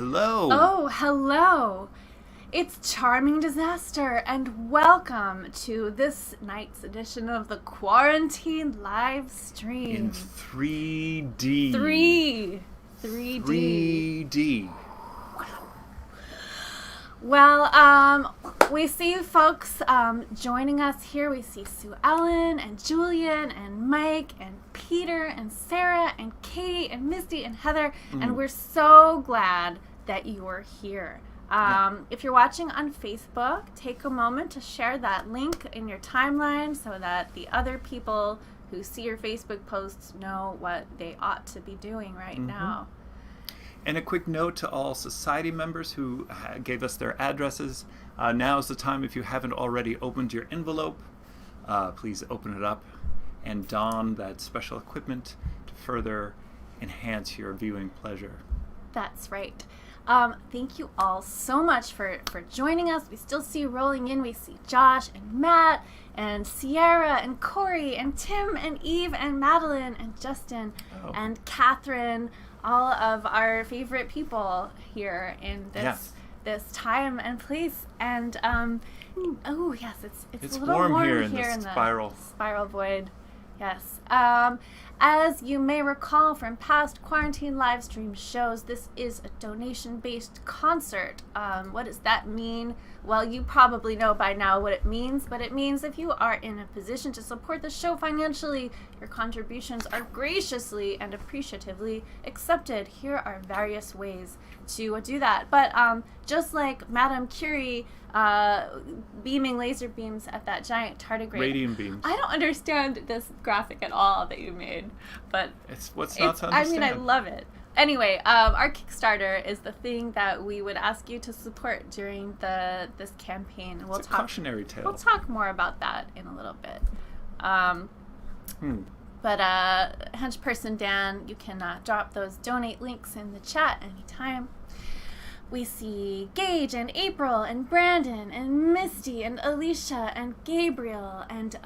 Hello. Oh, hello. It's Charming Disaster, and welcome to this night's edition of the Quarantine live stream. In 3D. 3D. 3D. Well, we see folks joining us here. We see Sue Ellen and Julian and Mike and Peter and Sarah and Katie and Misty and Heather, and we're so glad that you are here. If you're watching on Facebook, take a moment to share that link in your timeline so that the other people who see your Facebook posts know what they ought to be doing right now. And a quick note to all society members who gave us their addresses. Now is the time, if you haven't already opened your envelope, please open it up and don that special equipment to further enhance your viewing pleasure. That's right. Thank you all so much for joining us. We still see you rolling in. We see Josh and Matt and Sierra and Corey and Tim and Eve and Madeline and Justin and Catherine, all of our favorite people here in this time and place. And oh yes, it's a little warm here in the spiral void. Yes. As you may recall from past quarantine live stream shows, this is a donation-based concert. What does that mean? Well, you probably know by now what it means, but it means if you are in a position to support the show financially, your contributions are graciously and appreciatively accepted. Here are various ways to do that. But just like Madame Curie beaming laser beams at that giant tardigrade. Radiant beams. I don't understand this graphic at all that you made, but what's not to understand? I love it. Anyway, our Kickstarter is the thing that we would ask you to support during this campaign. It's a cautionary tale. We'll talk more about that in a little bit. But henchperson Dan, you can drop those donate links in the chat anytime. We see Gage and April and Brandon and Misty and Alicia and Gabriel, and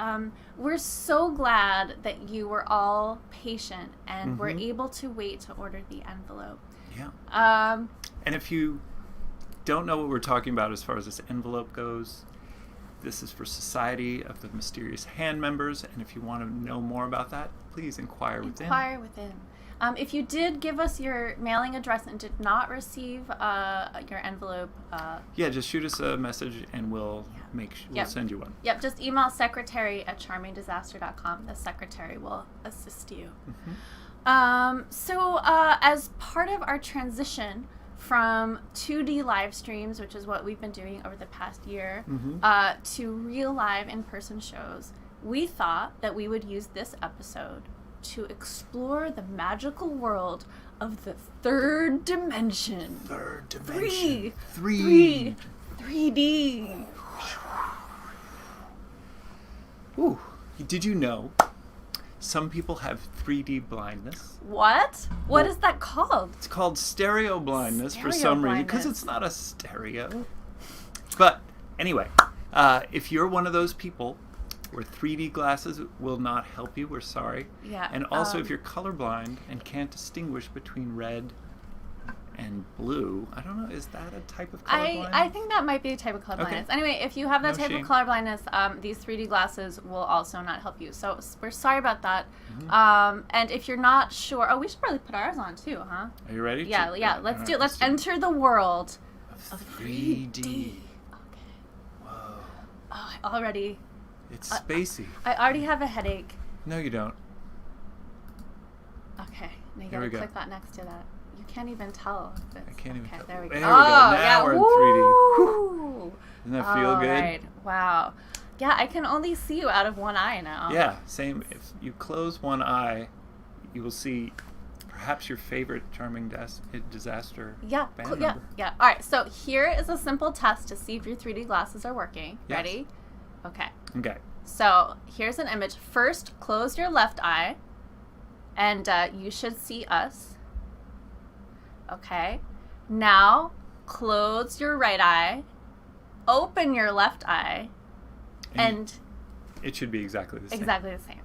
we're so glad that you were all patient and were able to wait to order the envelope. Yeah. And if you don't know what we're talking about as far as this envelope goes, this is for Society of the Mysterious Hand members, and if you want to know more about that, please inquire within. Inquire within. If you did give us your mailing address and did not receive your envelope, just shoot us a message and we'll send you one. Yep, just email secretary@charmingdisaster.com. The secretary will assist you. So as part of our transition from 2D live streams, which is what we've been doing over the past year, to real live in-person shows, we thought that we would use this episode to explore the magical world of the third dimension. 3D. Ooh, did you know some people have 3D blindness? What? What is that called? It's called stereo blindness for some reason, because it's not a stereo. But anyway, if you're one of those people where 3D glasses will not help you, we're sorry. Yeah. And also, if you're colorblind and can't distinguish between red and blue, I don't know, is that a type of colorblindness? I think that might be a type of colorblindness. Okay. Anyway, if you have that type of colorblindness, these 3D glasses will also not help you. So we're sorry about that. And if you're not sure, we should probably put ours on too, huh? Are you ready? Yeah. Let's do it. Let's enter the world of 3D. Okay. Whoa. Oh, It's spacey. I already have a headache. No, you don't. Okay. Now you gotta click that next to that. You can't even tell. I can't even tell. There we go. Now we're in 3D. Woo! Doesn't that feel good? Right. Wow. Yeah, I can only see you out of one eye now. Yeah, same. If you close one eye, you will see perhaps your favorite Charming Disaster band member. Yeah. All right, so here is a simple test to see if your 3D glasses are working. Yes. Ready? Okay. So here's an image. First, close your left eye, and you should see us. Okay. Now, close your right eye, open your left eye, and it should be exactly the same. Exactly the same.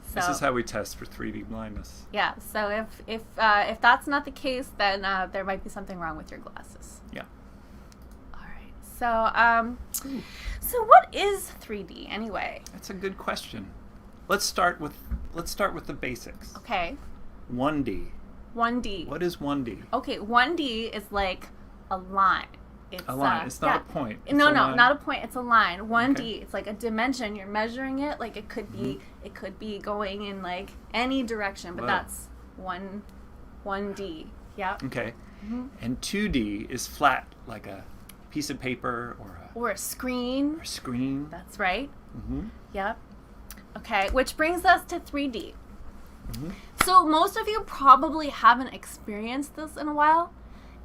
So, this is how we test for 3D blindness. Yeah. So if that's not the case, then there might be something wrong with your glasses. Yeah. All right. So what is 3D anyway? That's a good question. Let's start with the basics. Okay. 1D. 1D. What is 1D? Okay, 1D is like a line. It's a line. It's not a point. It's no, a line. not a point. It's a line. 1D. Okay. It's like a dimension. You're measuring it. Like it could be. It could be going in like any direction. But that's 1D. Yeah. Okay. And 2D is flat, like a piece of paper or a screen. Or a screen. That's right. Yep. Okay. Which brings us to 3D. So most of you probably haven't experienced this in a while.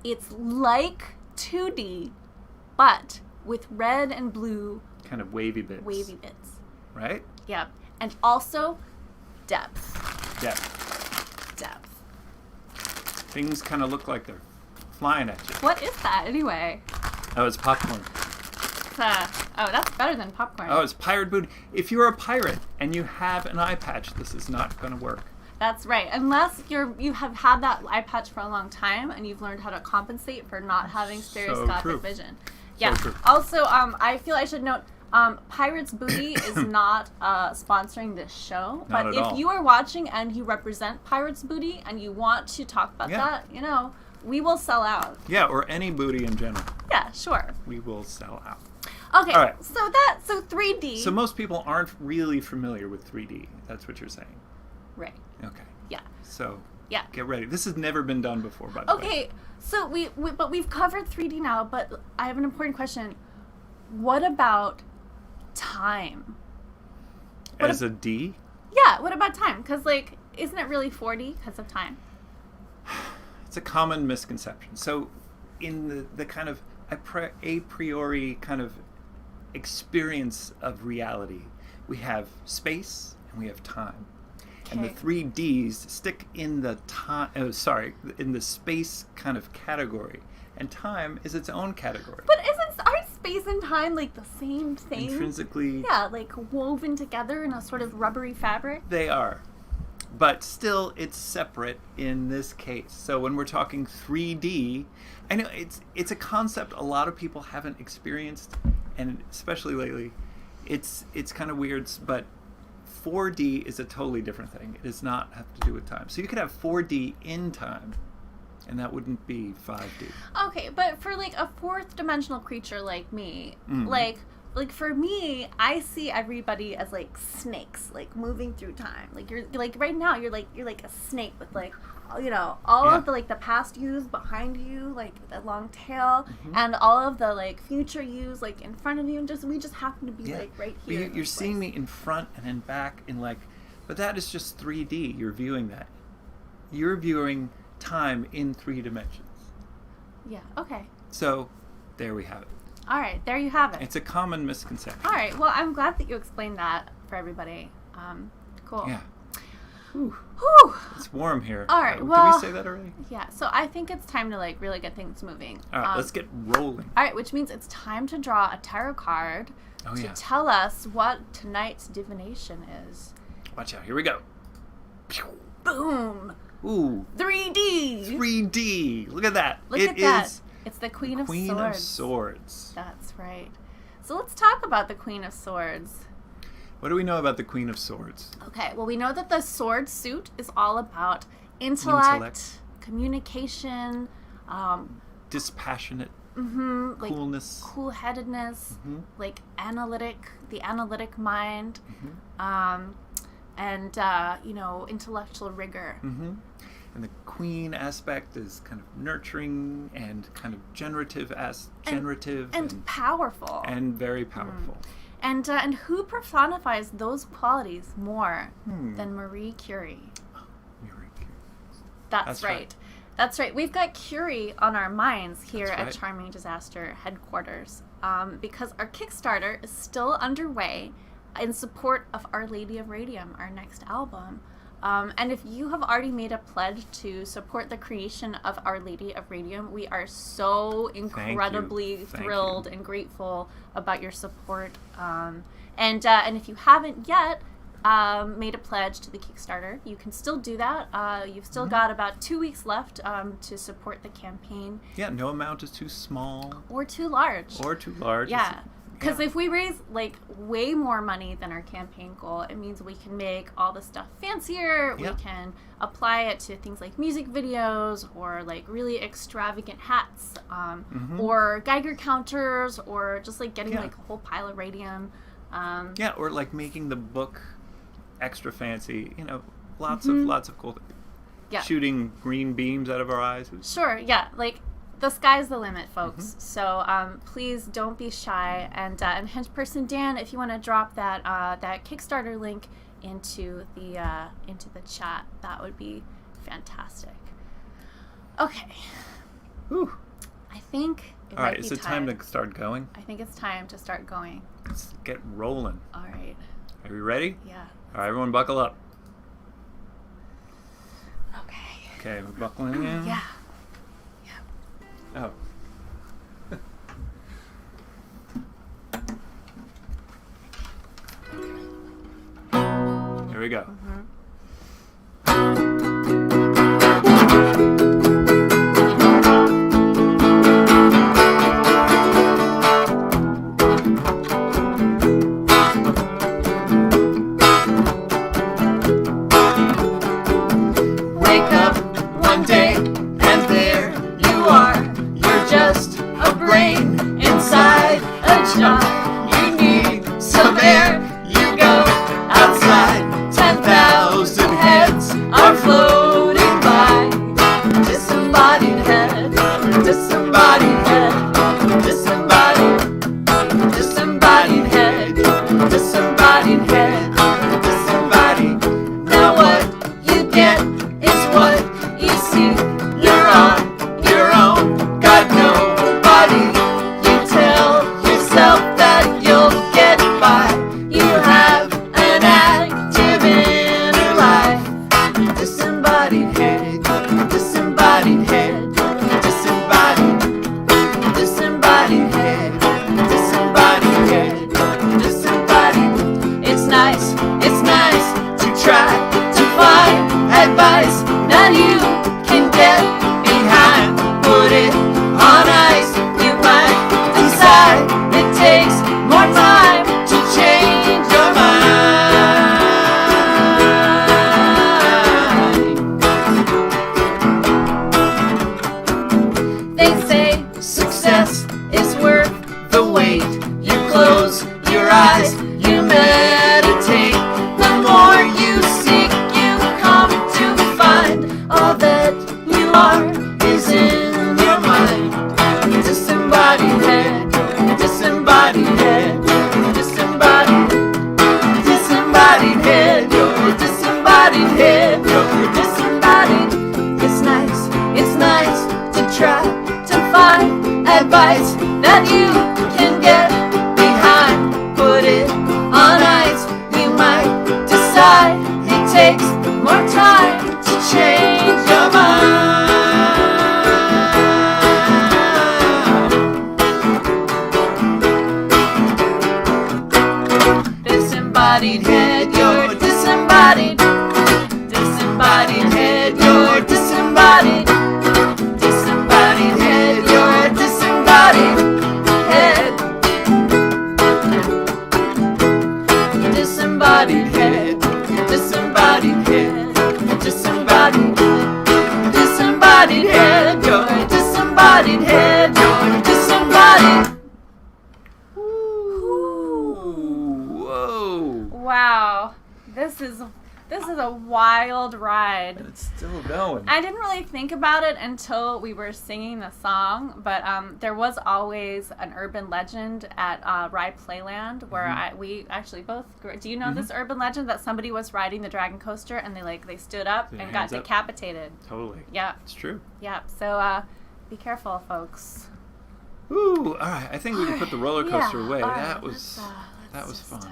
It's like 2D, but with red and blue kind of wavy bits. Right? Yep. And also depth. Things kind of look like they're flying at you. What is that anyway? Oh, it's popcorn. That's better than popcorn. Oh, it's pirate booty. If you're a pirate and you have an eye patch, this is not going to work. That's right. Unless you have had that eye patch for a long time and you've learned how to compensate for not having stereoscopic vision. Yeah. So true. Also, I feel I should note, Pirates Booty is not sponsoring this show. Not But at if all. you are watching and you represent Pirates Booty and you want to talk about that, we will sell out. Yeah, or any booty in general. Yeah, sure. We will sell out. Okay, all right. So 3D. So most people aren't really familiar with 3D. That's what you're saying. Right. Okay. Yeah. So yeah. Get ready. This has never been done before, by the way. Okay, so we've covered 3D now, but I have an important question. What about time? As a D? Yeah, what about time? Because, isn't it really 4D because of time? It's a common misconception. So in the kind of a priori kind of experience of reality, we have space and we have time. Okay. And the 3Ds stick in the in the space kind of category. And time is its own category. But aren't space and time the same thing? Intrinsically. Yeah, woven together in a sort of rubbery fabric? They are. But still, it's separate in this case. So when we're talking 3D, I know it's a concept a lot of people haven't experienced, and especially lately, it's kind of weird. But 4D is a totally different thing. It does not have to do with time. So you could have 4D in time, and that wouldn't be 5D. Okay, but for a fourth dimensional creature like me, for me, I see everybody as snakes, moving through time. You're right now, you're like a snake with all of the past yous behind you, the long tail, and all of the future yous in front of you, and we just happen to be right here. But you're seeing me in front and in back but that is just 3D. You're viewing that. You're viewing time in 3 dimensions. Yeah. Okay. So, there we have it. All right, there you have it. It's a common misconception. All right, well, I'm glad that you explained that for everybody. Cool. Yeah. Whew. It's warm here. All right, Did well... we say that already? Yeah, so I think it's time to, really get things moving. All right, let's get rolling. All right, which means it's time to draw a tarot card to tell us what tonight's divination is. Watch out, here we go. Boom! Ooh. 3D! 3D! Look at that. Look at that. It's the Queen of Swords. Queen of Swords. That's right. So let's talk about the Queen of Swords. What do we know about the Queen of Swords? Okay, well, we know that the sword suit is all about intellect. Communication, dispassionate, coolness, cool-headedness, the analytic mind, and intellectual rigor. And the queen aspect is kind of nurturing and kind of generative and powerful and very powerful. And who personifies those qualities more than Marie Curie? Marie Curie. That's right. That's right. We've got Curie on our minds here That's at right. Charming Disaster headquarters because our Kickstarter is still underway in support of Our Lady of Radium, our next album. And if you have already made a pledge to support the creation of Our Lady of Radium, we are so incredibly thrilled and grateful about your support. And if you haven't yet, made a pledge to the Kickstarter, you can still do that. You've still got about 2 weeks left to support the campaign. Yeah, no amount is too small. Or too large. Yeah. Because if we raise like way more money than our campaign goal, it means we can make all the stuff fancier. Yeah. We can apply it to things like music videos or like really extravagant hats or Geiger counters or just like getting like a whole pile of radium. Or like making the book extra fancy. You know, lots of cool things. Yeah. Shooting green beams out of our eyes. Sure, yeah. Like, the sky's the limit, folks. So please don't be shy. And Henchperson Dan, if you want to drop that that Kickstarter link into the chat, that would be fantastic. Okay. Whew. I think it All might right, be is it time to start going? I think it's time to start going. Let's get rolling. All right. Are we ready? Yeah. All right, everyone buckle up. Okay. Okay, we're buckling in. Yeah. Oh. Here we go. Wake up one day and there you are. You're just a brain inside a jar. You need some air. You go outside. 10,000 heads are floating by. Disembodied head. Disembodied head. Disembodied. Disembodied head. Disembodied head. Disembodied. Now what you get is what you see. You're on your own, got nobody. You tell yourself that you'll get by. You have an active inner life. Disembodied head, disembodied head, disembodied, disembodied head, disembodied head, disembodied. It's nice to try to find advice that you can get behind. Put it on ice. You might decide it takes more time to change your mind. They say success is worth the wait. You close your eyes, you meditate. The more you seek, you come to find all that you are is in your mind. Disembodied head, disembodied head, disembodied, disembodied head. You're disembodied head, you're disembodied. It's nice to try to find advice that you can get behind. Put it on ice. You might decide it takes more time to change your mind. Disembodied head, you're disembodied. Disembodied head, you're disembodied. Disembodied head, you're disembodied. Head. Disembodied head, disembodied head, disembodied. Disembodied head, you're disembodied head, you're disembodied. Whoa. Wow. This is a wild ride. It's still going. I didn't really think about it until we were singing the song, but there was always an urban legend at Rye Playland where we actually both do you know this urban legend that somebody was riding the dragon coaster and they stood up Their and got hands up. decapitated. Totally. Yeah. It's true. Yeah. So be careful, folks. Ooh, all right. I think we can put the roller coaster Yeah, away. all right, That was just, fun.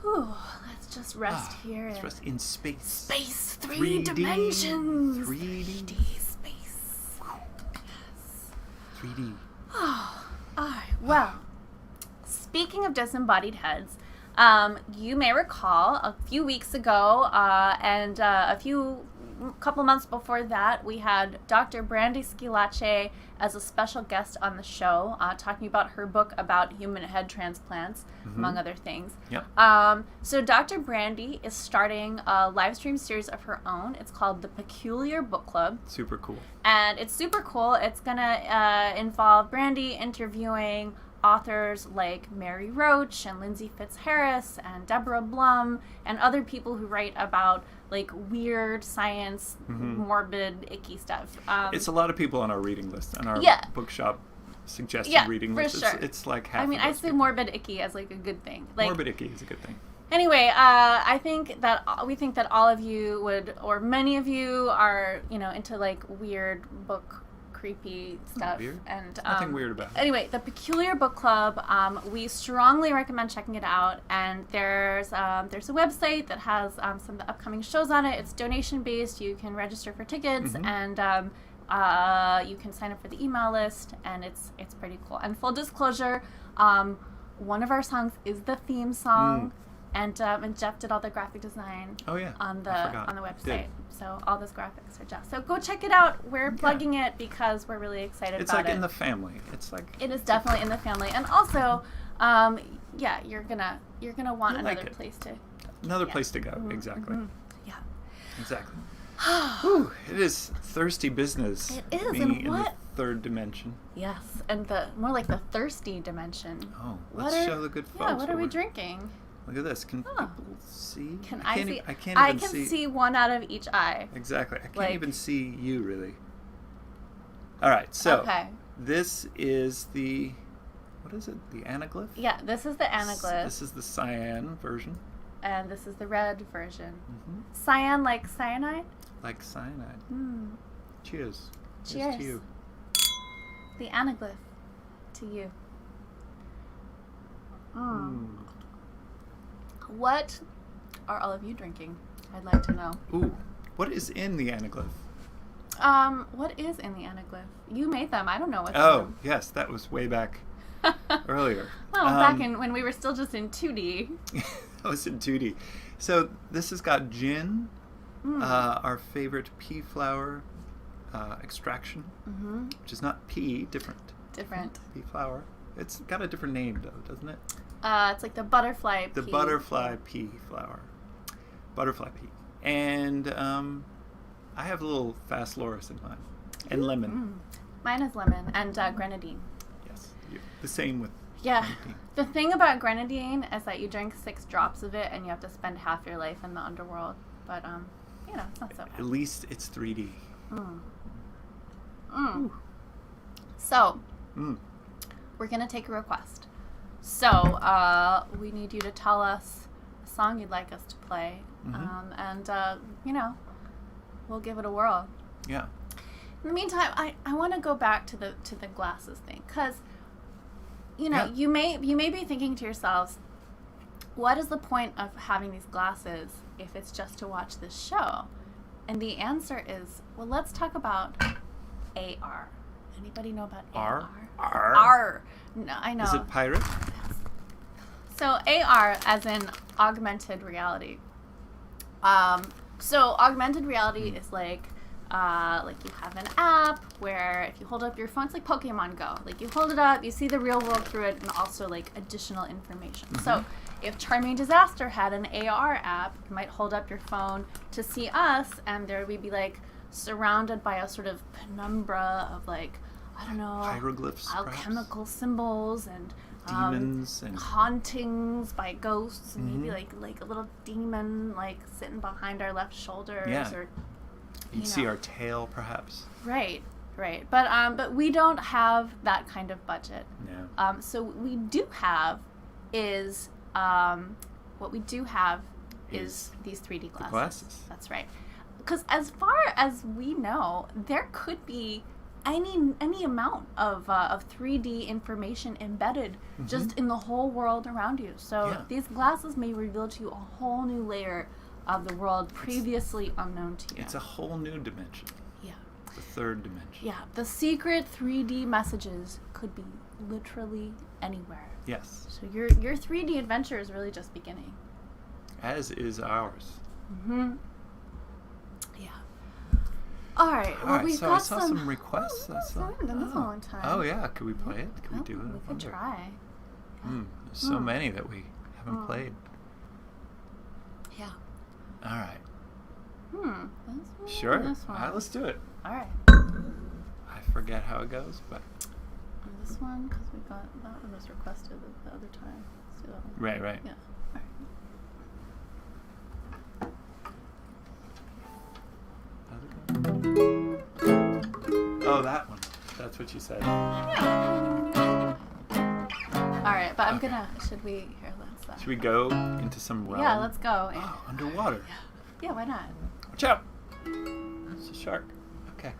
Whew, let's just rest here. Let's rest in space. Space, 3 3D, dimensions. 3D. space. Yes. 3D. Oh, all right. Well, speaking of disembodied heads, You may recall a few weeks ago, and couple months before that, we had Dr. Brandy Schillace as a special guest on the show, talking about her book about human head transplants, among other things. Yep. So Dr. Brandy is starting a live stream series of her own. It's called The Peculiar Book Club. Super cool. And it's super cool. It's going to involve Brandy interviewing authors like Mary Roach and Lindsay Fitzharris and Deborah Blum and other people who write about like weird science, morbid, icky stuff. It's a lot of people on our reading list, on our bookshop suggested reading list. Sure. It's like half. I mean, of I those say people. morbid, icky as like a good thing. Like, morbid icky is a good thing. Anyway, we think that all of you would, or many of you are, into like weird book, creepy stuff. Weird? And Nothing weird about it. Anyway, the Peculiar Book Club, we strongly recommend checking it out. And there's a website that has some of the upcoming shows on it. It's donation based. You can register for tickets and you can sign up for the email list, and it's pretty cool. And full disclosure, one of our songs is the theme song. And Jeff did all the graphic design on the website. So all those graphics are Jeff. So go check it out. We're plugging it because we're really excited about it. It's like in the family. It is definitely in the family. And also, you're gonna want another place to place to go. Exactly. Yeah. Exactly. Whew, it is thirsty business. It is. Being And in the third dimension. Yes, and more like the thirsty dimension. Oh, let's show the good folks. Yeah, what are we drinking? Look at this. Can people see? I see? I can't I even can see. see one out of each eye. Exactly. I can't even see you, really. All right, so this is the, what is it? The anaglyph? Yeah, this is the anaglyph. This is the cyan version. And this is the red version. Cyan like cyanide? Like cyanide. Cheers. Cheers. To you. The anaglyph to you. What are all of you drinking? I'd like to know. Ooh, what is in the anaglyph? What is in the anaglyph? You made them. I don't know what's in Oh, them. yes, that was way back earlier. Oh, back when we were still just in 2D. I was in 2D. So this has got gin, our favorite pea flower extraction, which is not pea, different. Pea flower. It's got a different name, though, doesn't it? It's like the butterfly pea. The butterfly pea flower. Butterfly pea. And I have a little fast loris in mine. And lemon. Mine is lemon and grenadine. Yes. The same with grenadine. Grenadine. The thing about grenadine is that you drink 6 drops of it and you have to spend half your life in the underworld. But, it's not so bad. At least it's 3D. So, we're going to take a request. So, we need you to tell us a song you'd like us to play. And, we'll give it a whirl. Yeah. In the meantime, I want to go back to the glasses thing. Because, you may be thinking to yourselves, what is the point of having these glasses if it's just to watch this show? And the answer is, well, let's talk about AR. Anybody know about AR? R. No, I know. Is it pirate? So AR, as in augmented reality. So augmented reality is like you have an app where if you hold up your phone, it's like Pokemon Go. Like you hold it up, you see the real world through it, and also like additional information. So if Charming Disaster had an AR app, you might hold up your phone to see us, and there we'd be like surrounded by a sort of penumbra of like, I don't know, hieroglyphs, alchemical symbols and demons and hauntings by ghosts, and maybe like a little demon like sitting behind our left shoulders, or you'd see our tail perhaps. Right. But we don't have that kind of budget. No. So what we do have is these 3D glasses. The glasses. That's right. Because as far as we know, there could be any amount of 3D information embedded just in the whole world around you. So these glasses may reveal to you a whole new layer of the world previously unknown to you. It's a whole new dimension. Yeah. The third dimension. Yeah. The secret 3D messages could be literally anywhere. Yes. So your 3D adventure is really just beginning. As is ours. Mm-hmm. Yeah. All right. Well, we've so got I saw some requests. Oh, we haven't done this in a long time. Oh yeah, could we play it? Could we do it? We could try. There's so many that we haven't played. Yeah. All right. Sure. All right, let's do it. All right. I forget how it goes, but This one, because we got that one was requested the other time. Let's do that one. right. Yeah. Oh, that one. That's what you said. Yeah. All right, but I'm gonna. Should we? Here, let's. Should we go into some realm? Yeah, let's go. And, underwater. yeah, why not? Watch out! It's a shark. Okay.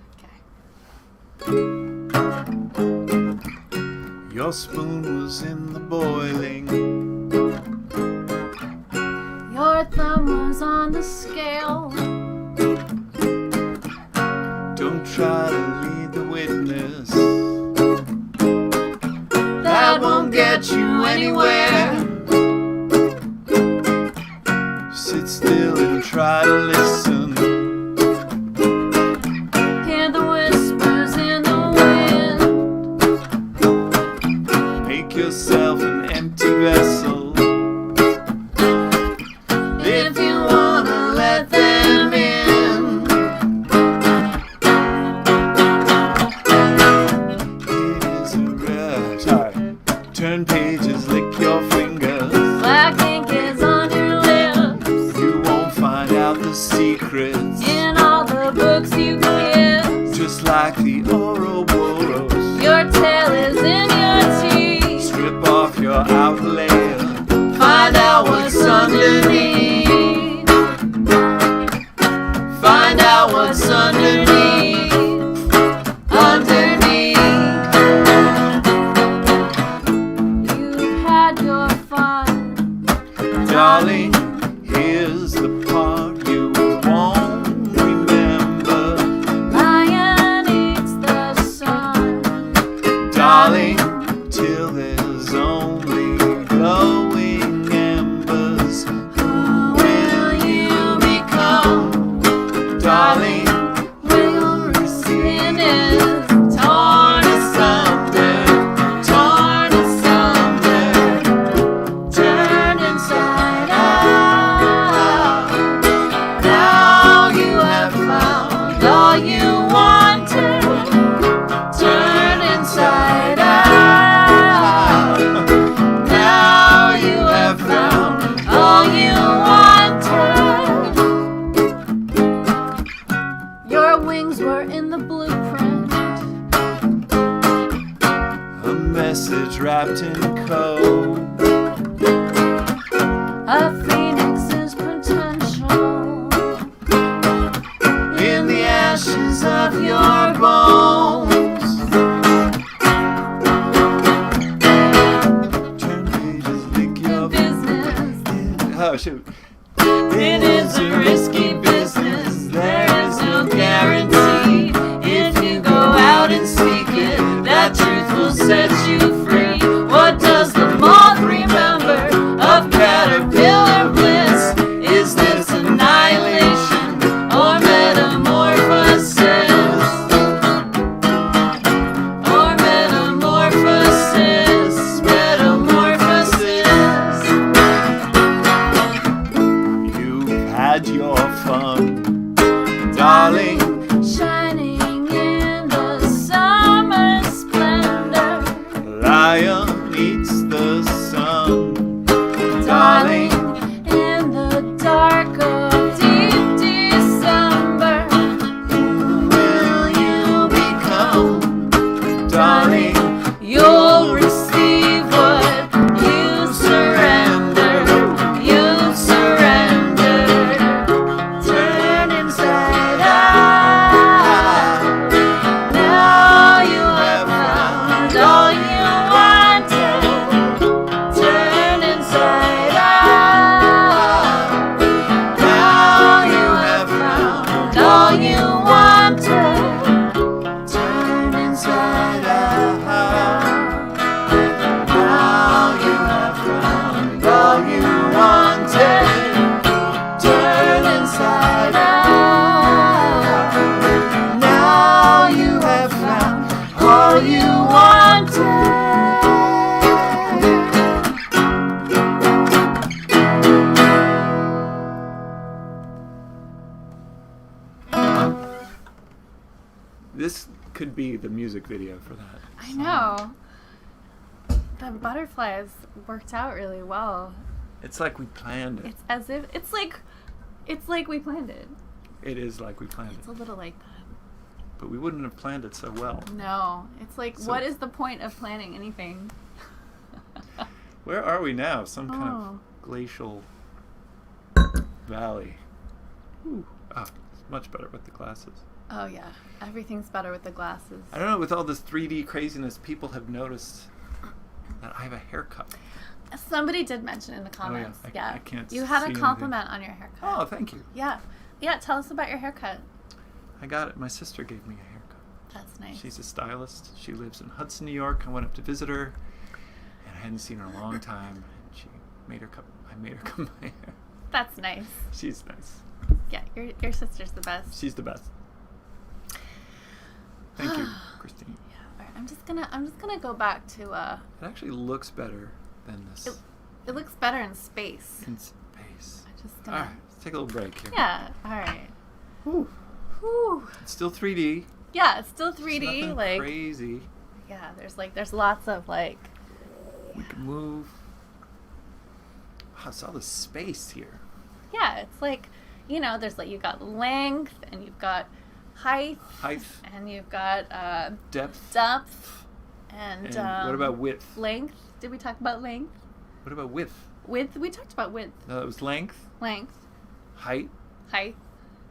Your spoon was in the boiling. Your thumb was on the scale. Don't try to lead the witness. That won't get you anywhere. Sit still and try to listen. Hear the whispers in the wind. Make yourself an empty vessel. If you wanna let them in. It is a rush. Alright. Turn pages, lick your fingers. Black ink is on your lips. You won't find out the secrets. In all the books you kiss. Just like the Ouroboros. Your tail is in your teeth. Strip off your outer layer. Find out what's underneath. Find out what's underneath. Underneath. You've had your fun. Darling, here's the part you won't remember. Lion eats the sun. Darling, till there's only glowing embers. Who will you become? Darling, Will receive it. Torn asunder. Torn asunder. Turned inside out. Now you have found all you wanted. Turn inside out. Now you have found all you wanted. Your wings were in the blueprint. a message wrapped in code. A phoenix's potential. In the ashes of your bones. Turn pages, lick your Business. Oh, shoot. It is a risky business. There is no guarantee. If you go out and seek it, that truth will set you free. What does the moth remember of caterpillar bliss? Is this annihilation or metamorphosis? Or metamorphosis? Metamorphosis. You've had your fun, darling. Shining in the summer splendor. Lion eats the sun, Darling, in the dark of deep December. Who will you become? darling. You'll receive what you surrender. You surrender. Turn could be the music video for that. I know. The butterflies worked out really well. It's like we planned it. It's as if it's like we planned it. It is like we planned It's it. a little like that. But we wouldn't have planned it so well. No, it's like, So- what is the point of planning anything? Where are we now? Some kind of glacial valley. Ooh. Ah, it's much better with the glasses. Oh yeah, everything's better with the glasses. I don't know, with all this 3D craziness, people have noticed that I have a haircut. Somebody did mention in the comments. I Yeah, can't you had see a compliment on your haircut. Oh, thank you. Yeah, tell us about your haircut. I got it. My sister gave me a haircut. That's nice. She's a stylist. She lives in Hudson, New York. I went up to visit her, and I hadn't seen her in a long time. And I made her cut my hair. That's nice. She's nice. Yeah, your sister's the best. She's the best. Thank you, Christine. Yeah. All right, I'm just gonna go back to It actually looks better than this It looks better in space. in space. I'm just All gonna. right, let's take a little break here. Yeah. All right. Whew. Whew. It's still 3D. Yeah, it's still It's 3D. nothing Like crazy. yeah, there's lots of like. We can move. Wow, it's all the space here. Yeah, it's like, there's like, you've got length and you've got height Height, and you've got depth, depth and what about width? length. Did we talk about length? What about width? Width? We talked about width. No, it was length, Length, height, height,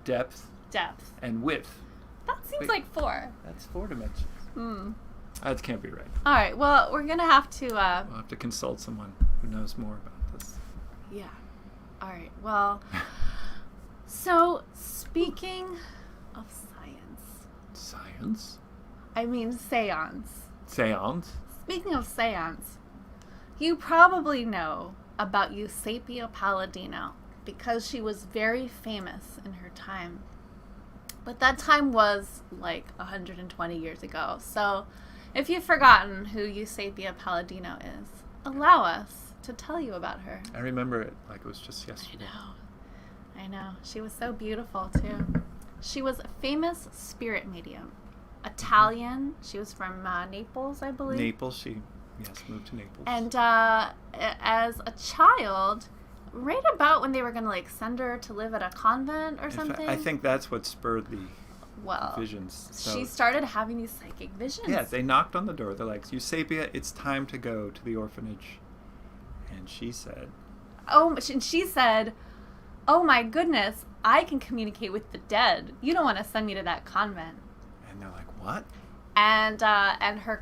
depth, depth. and width. That seems Wait. like 4. That's 4 dimensions. That can't be right. All right. Well, we're gonna have to. We'll have to consult someone who knows more about this. Yeah. All right. Well. So speaking of science, Science? I mean seance. Seance? Speaking of seance, you probably know about Eusapia Palladino because she was very famous in her time. But that time was like 120 years ago. So if you've forgotten who Eusapia Palladino is, allow us to tell you about her. I remember it like it was just yesterday. I know. She was so beautiful too. She was a famous spirit medium. Italian. She was from Naples, I believe. Naples, she moved to Naples. And as a child, right about when they were going to like send her to live at a convent or In fact, something. I think that's what spurred the well, visions. So, she started having these psychic visions. yeah, they knocked on the door. They're like, Eusapia, it's time to go to the orphanage. And she said, And she said, "Oh my goodness, I can communicate with the dead. You don't want to send me to that convent." and they're like, what? And her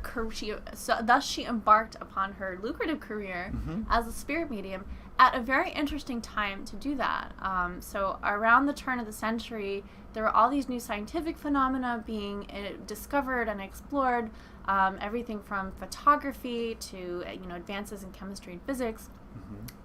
thus she embarked upon her lucrative career as a spirit medium at a very interesting time to do that. So around the turn of the century, there were all these new scientific phenomena being discovered and explored. Everything from photography to advances in chemistry and physics.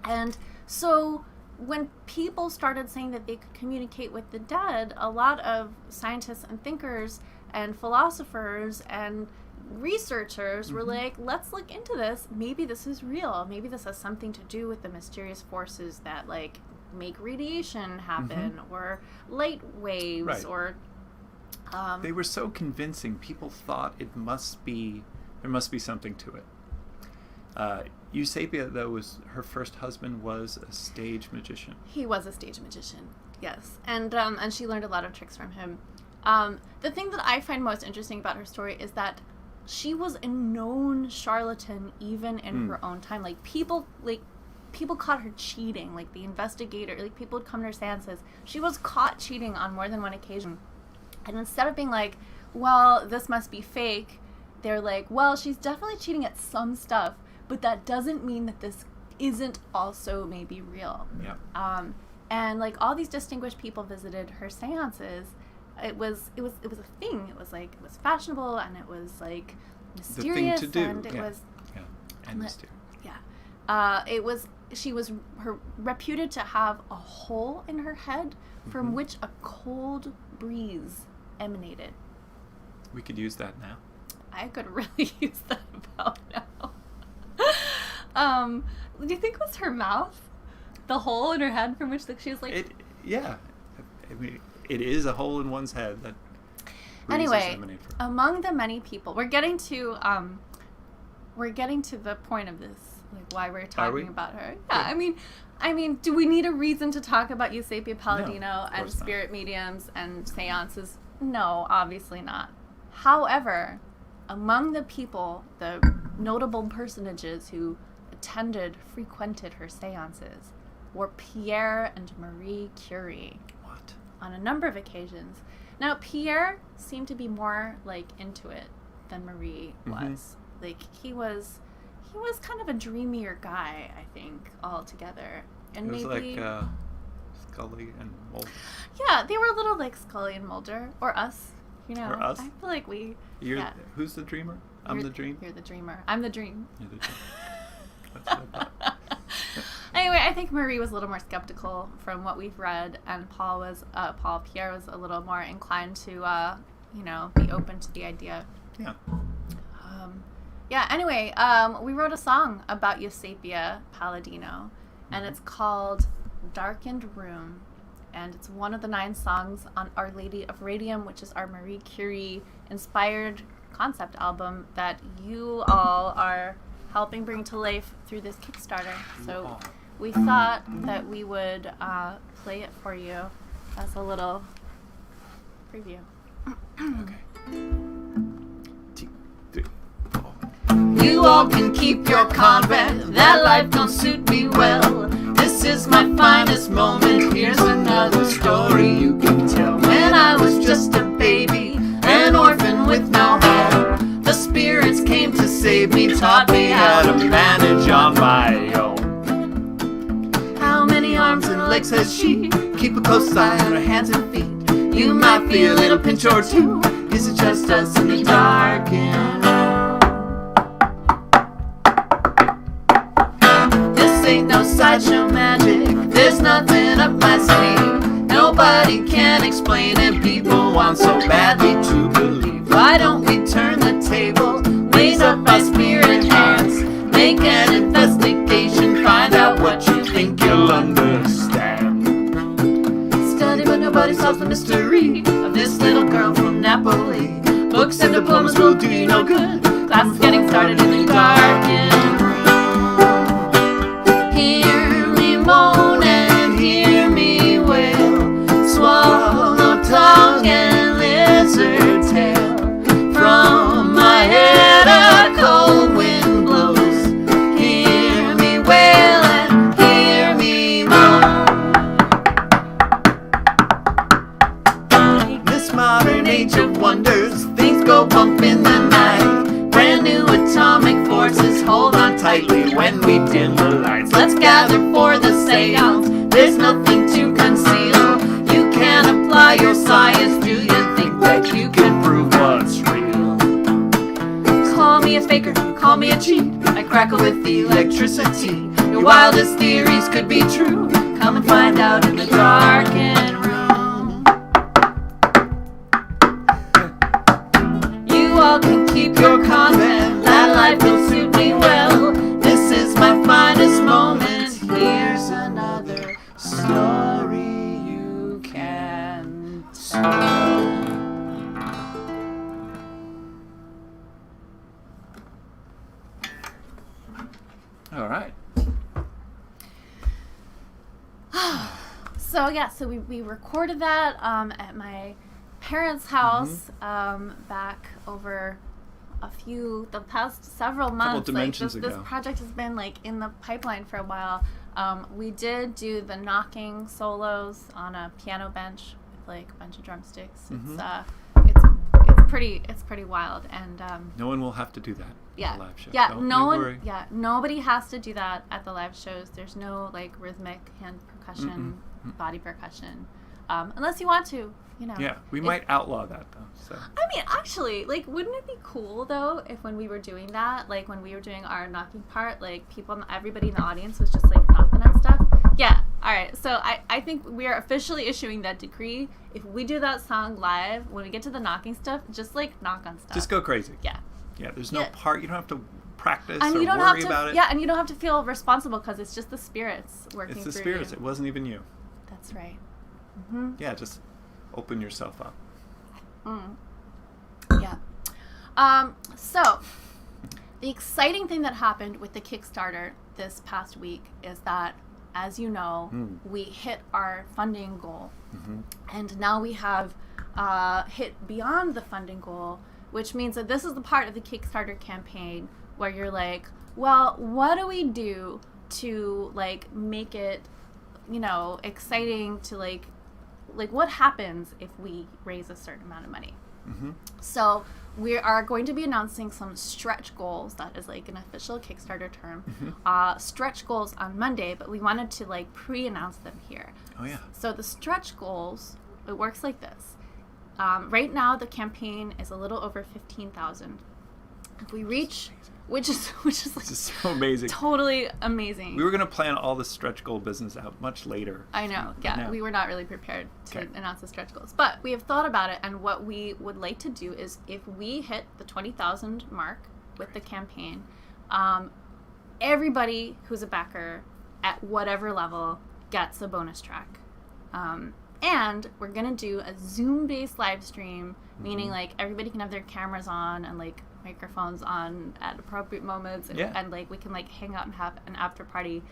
And so when people started saying that they could communicate with the dead, a lot of scientists and thinkers and philosophers and researchers were like, let's look into this. Maybe this is real. Maybe this has something to do with the mysterious forces that like make radiation happen or light waves Right. or They were so convincing. People thought there must be something to it. Eusapia, though, her first husband was a stage magician. he was a stage magician, yes, and she learned a lot of tricks from him. The thing that I find most interesting about her story is that she was a known charlatan even in her own time. Like people caught her cheating. Like the investigator, like people would come to her seances. She was caught cheating on more than one occasion. And instead of being like, well, this must be fake, they're like, well, she's definitely cheating at some stuff, but that doesn't mean that this isn't also maybe real. Yeah. And like all these distinguished people visited her seances. It was a thing. It was fashionable and it was like mysterious the thing to do. and it was and mysterious. She was reputed to have a hole in her head from which a cold breeze emanated. We could use that now. I could really use that about now. Do you think it was her mouth? The hole in her head from which she was like... Yeah. I mean, it is a hole in one's head. Anyway, among the many people, we're getting to the point of this, like why we're talking about her. Yeah, I mean, do we need a reason to talk about Eusapia Palladino and spirit mediums and seances? No, obviously not. However, among the people, the notable personages who frequented her seances were Pierre and Marie Curie. What? On a number of occasions. Now, Pierre seemed to be more, like, into it than Marie was. Like, he was kind of a dreamier guy, I think, altogether. And it was maybe like Scully and Mulder. Yeah, they were a little like Scully and Mulder, or us. You know, or us. I feel like we. Who's the dreamer? I'm the dream. You're the dreamer. I'm the dream. You're the dream. That's what I thought. Anyway, I think Marie was a little more skeptical from what we've read, and Pierre was a little more inclined to, be open to the idea. Yeah. Anyway, we wrote a song about Eusapia Palladino, and it's called Darkened Room, and it's one of the 9 songs on Our Lady of Radium, which is our Marie Curie inspired concept album that you all are helping bring to life through this Kickstarter. So we thought that we would play it for you as a little preview. Okay. 2, 3, 4. You all can keep your convent, that life don't suit me well. This is my finest moment, here's another story you can tell. When I was just a baby, an orphan with no home, the spirits came to save me, taught me how to manage on my own. How many arms and legs has she? Keep a close eye on her hands and feet. You might feel a little pinch or two. Is it just us in the darkened room? This ain't no sideshow magic, there's nothing up my sleeve. Nobody can explain it, people want so badly to believe. Why don't we turn the table, raise up our spirit hands, make an investigation, find out what you think you'll understand. Study but nobody solves the mystery of this little girl from Napoli. Books and diplomas will do you no good, class is getting started in the darkened room. Hear me moan and hear me wail, swallow tongue and lizard tail. From my head a cold wind blows, hear me wail and hear me moan. This modern age of wonders, things go bump in the night. Brand new atomic forces hold on tightly when we dim the lights. Let's gather for the seance, there's nothing to conceal. You can apply your science, do you think that you can prove what's real? Call me a faker, call me a cheat, I crackle with electricity. Your wildest theories could be true, come and find out in the darkened room. You all can keep your convent, that life will suit me well. This is my finest moment, here's another story you can tell. All right. So we recorded that at my parents' house back over the past several months. Dimensions this project has been like in the pipeline for a while. We did do the knocking solos on a piano bench with like a bunch of drumsticks. It's pretty wild, and no one will have to do that at the live show. Yeah, Don't worry. Nobody has to do that at the live shows. There's no like rhythmic hand percussion, body percussion, unless you want to. Yeah, we might outlaw that though. So I mean, actually, like, wouldn't it be cool though if when we were doing that, like when we were doing our knocking part, like everybody in the audience was just like knocking on stuff? Yeah. All right. So I think we are officially issuing that decree. If we do that song live, when we get to the knocking stuff, just like knock on stuff. Just go crazy. Yeah. Yeah. There's no part. You don't have to practice and or you don't worry have to, about it. Yeah, and you don't have to feel responsible because it's just the spirits working through you. It's the spirits. It wasn't even you. That's right. Yeah. Just open yourself up. So, the exciting thing that happened with the Kickstarter this past week is that, as you know, we hit our funding goal. And now we have hit beyond the funding goal, which means that this is the part of the Kickstarter campaign where you're like, well, what do we do to, like, make it, you know, exciting to, like what happens if we raise a certain amount of money? So we are going to be announcing some stretch goals. That is like an official Kickstarter term. Stretch goals on Monday, but we wanted to like pre-announce them here. Oh yeah. So the stretch goals, it works like this. Right now the campaign is a little over 15,000. If we reach, which is like This is so amazing. Totally amazing. We were gonna plan all the stretch goal business out much later. I know. Yeah, we were not really prepared to announce the stretch goals, but we have thought about it, and what we would like to do is, if we hit the 20,000 mark with the campaign, everybody who's a backer at whatever level gets a bonus track. And we're gonna do a Zoom-based live stream, meaning like everybody can have their cameras on and like microphones on at appropriate moments, and like we can like hang out and have an after party,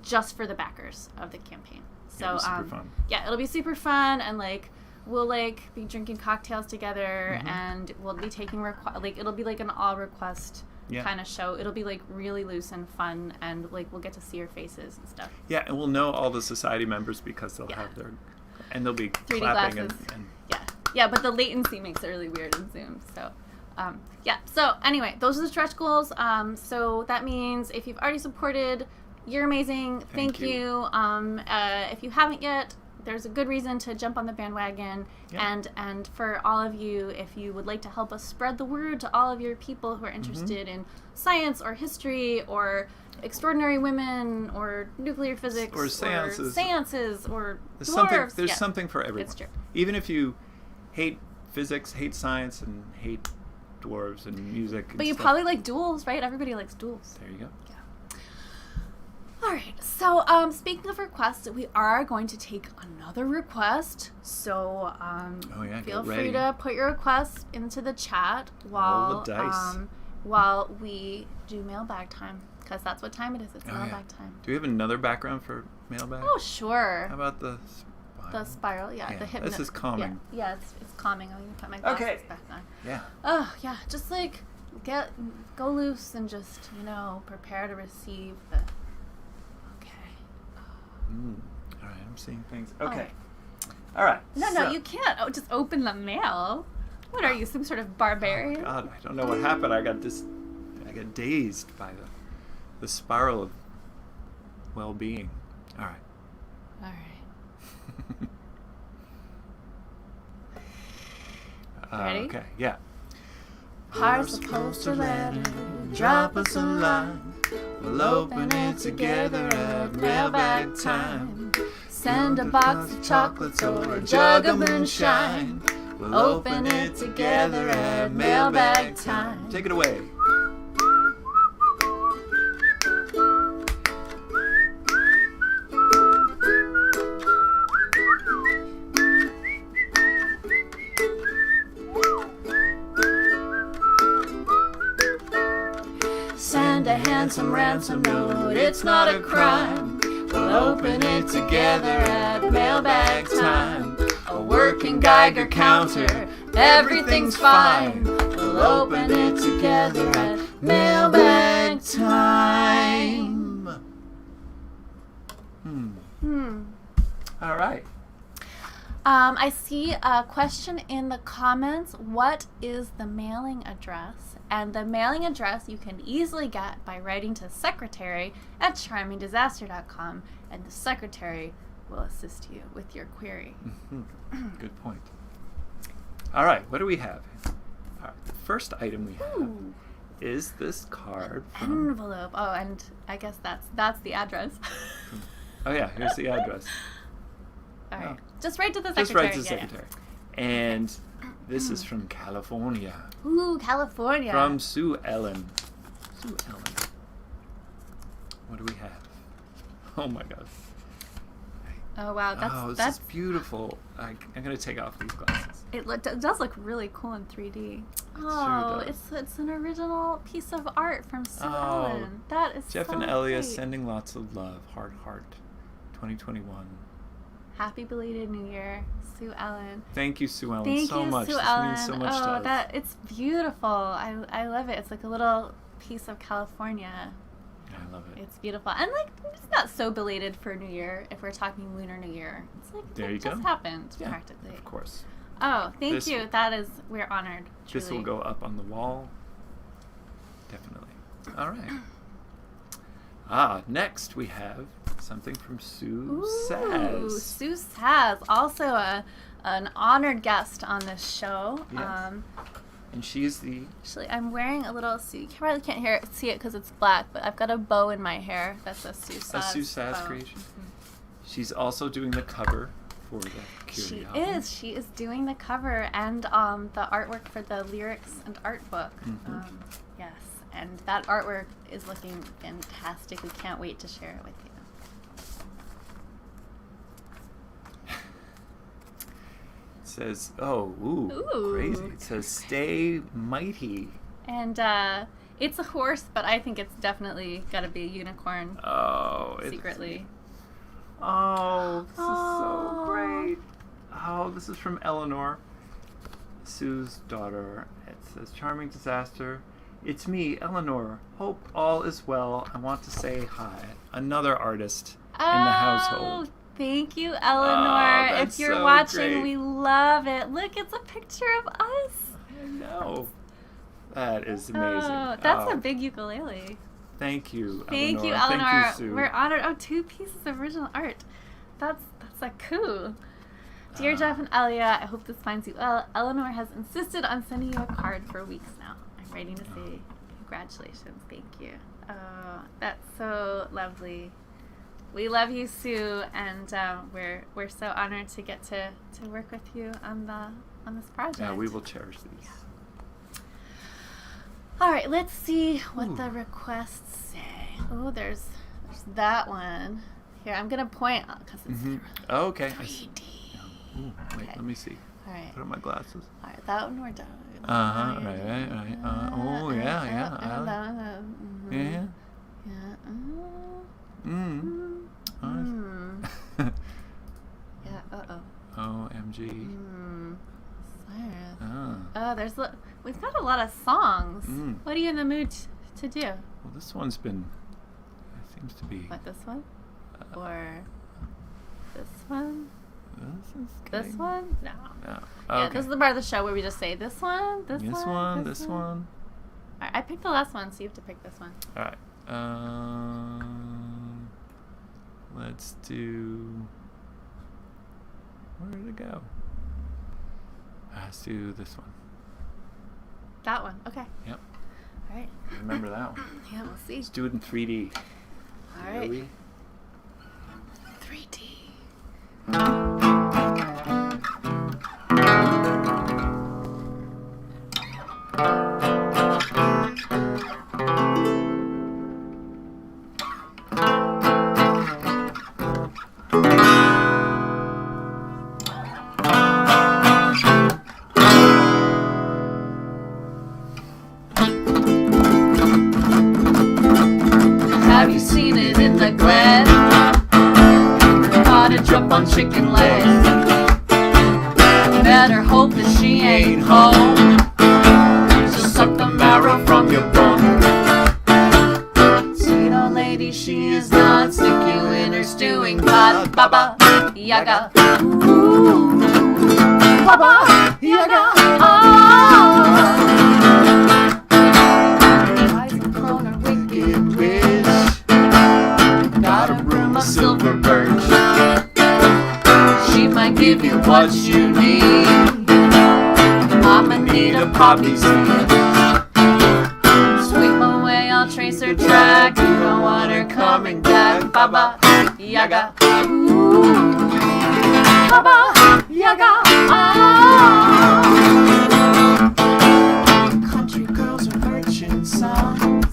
just for the backers of the campaign. So super fun. Yeah, it'll be super fun, and like we'll like be drinking cocktails together, and we'll be taking like it'll be like an all request kind of show. It'll be like really loose and fun, and like we'll get to see your faces and stuff. Yeah, and we'll know all the society members because they'll have their, and they'll be 3D clapping glasses. and Yeah, but the latency makes it really weird in Zoom. So, so anyway, those are the stretch goals. So that means if you've already supported, you're amazing. Thank you. If you haven't yet, there's a good reason to jump on the bandwagon. And for all of you, if you would like to help us spread the word to all of your people who are interested in science or history or extraordinary women or nuclear physics or seances or there's there's something for everyone. It's true. Even if you hate physics, hate science, and hate dwarves and music and but you stuff. probably like duels, right? Everybody likes duels. There you go. All right, so speaking of requests, we are going to take another request. So feel free to put your requests into the chat while we do mailbag time, because that's what time it is. It's mailbag time. Do we have another background for mailbag? Oh, sure. How about the spiral? The hypno. This is calming. Yeah, it's calming. I'm going to put my glasses back on. Yeah. Oh, yeah, just like go loose and just, prepare to receive the... All right, I'm seeing things. Okay. All right. No, you can't. Oh, just open the mail. What are you, some sort of barbarian? Oh God, I don't know what happened. I got dazed by the spiral of well-being. All right. Ready? Okay. Yeah. Parcel, postal letter, Drop us a line. We'll open it together at mailbag time. Send a box of chocolates or a jug of moonshine. We'll open it together at mailbag time. Take it away. Send a handsome ransom note, it's not a crime. We'll open it together at mailbag time. A working Geiger counter, everything's fine. We'll open it together at mailbag time. All right. I see a question in the comments. What is the mailing address? And the mailing address you can easily get by writing to secretary@charmingdisaster.com, and the secretary will assist you with your query. Good point. All right, what do we have? All right, the first item we have is this card from... Envelope. Oh, and I guess that's the address. Oh yeah, here's the address. All right. Just write to the Just secretary. write to the secretary. And this is from California. Ooh, California. From Sue Ellen. Sue Ellen. What do we have? Oh my God. Oh wow, this that's is beautiful. I'm gonna take off these glasses. it does look really cool in 3D. Sure does. It's an original piece of art from Sue Ellen. That is Jeff so and Ellia great. sending lots of love. Heart, 2021. Happy belated New Year, Sue Ellen. Thank you, Sue Ellen, Thank so you, much. Sue This Ellen. means so much to us. It's beautiful. I love it. It's like a little piece of California. I love it. It's beautiful. And like it's not so belated for New Year if we're talking Lunar New Year. It's like There it you just go. happened Yeah, practically. of course. Oh, thank This- you. We're honored. This will truly. go up on the wall. Definitely. All right. Next we have something from Sue Ooh, Saz. Sue Saz, also an honored guest on this show. Yes. And she's the... Actually, I'm wearing a little Sue. You probably can't see it because it's black, but I've got a bow in my hair. That's a Sue Saz. A Sue Saz bow. creation. She's also doing the cover for the Curie album. She is doing the cover and the artwork for the lyrics and art book. Mhm. Yes, and that artwork is looking fantastic. We can't wait to share it with you. It says, crazy. It says, stay mighty. And it's a horse, but I think it's definitely got to be a unicorn Oh, secretly. Oh, this is so great. Oh, this is from Eleanor, Sue's daughter. It says, charming disaster. It's me, Eleanor. Hope all is well. I want to say hi. Another artist in the household. Thank you, Eleanor. If that's you're so watching, great. we love it. Look, it's a picture of us. I know. That is amazing. Oh, that's a big ukulele. Thank you, Thank you, Eleanor. Eleanor. Thank you, Sue. We're honored. Oh, 2 pieces of original art. That's like cool. Dear Jeff and Ellia, I hope this finds you well. Eleanor has insisted on sending you a card for weeks now. I'm writing to say congratulations. Thank you. Oh, that's so lovely. We love you, Sue, and we're so honored to get to work with you on this project. Yeah, we will cherish these. All right, let's see what the requests say. Oh, there's that one. Here, I'm gonna point because it's Oh, okay. 3D. Ooh, wait, Okay. let me see. All right. Put on my glasses. All right, that one we're done. Right. Oh, yeah. Yeah. Yeah. Yeah. OMG. Cyrus. Oh, we've got a lot of songs. What are you in the mood to do? Well, this one's been. It seems to be. What, this one? Or this one? This This one? No. No. Yeah, Okay. this is the part of the show where we just say this one, this This one, one. All right, I picked the last one, so you have to pick this one. All right. Let's do. Where did it go? Let's do this one. That one. Okay. Yep. All right. Remember that one. Yeah, we'll see. Let's do it in 3D. All right. Really? 3D. Have you seen it in the Glen? Cottage up on chicken legs. Better hope that she ain't home. Just suck the marrow from your bone. Sweet old lady, she is not. Stick you in her stewing pot. Baba Yaga. Ooh. Baba Yaga. Eyes and clone are wicked witch. Got a broom of silver birch. She might give you what you need. I'ma need a poppy seed. Sweep away, I'll trace her track. You don't want her coming back. Baba Yaga. Ooh. Baba Yaga. Country girls are urchin songs.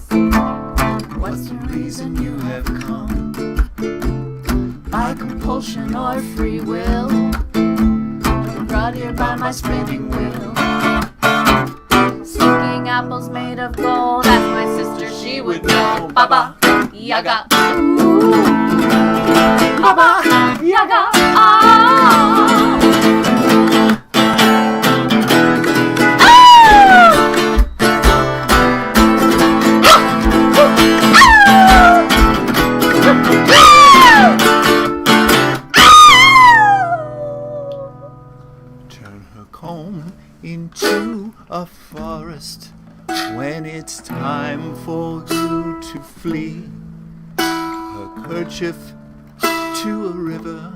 What's the reason you have come? I compose compulsion or free will. Brought here by my spinning wheel. Sticking apples made of gold. Ask my sister, she would know. Baba Yaga. Ooh. Baba Yaga. Turn her comb into a forest when it's time for you to flee. Her kerchief to a river,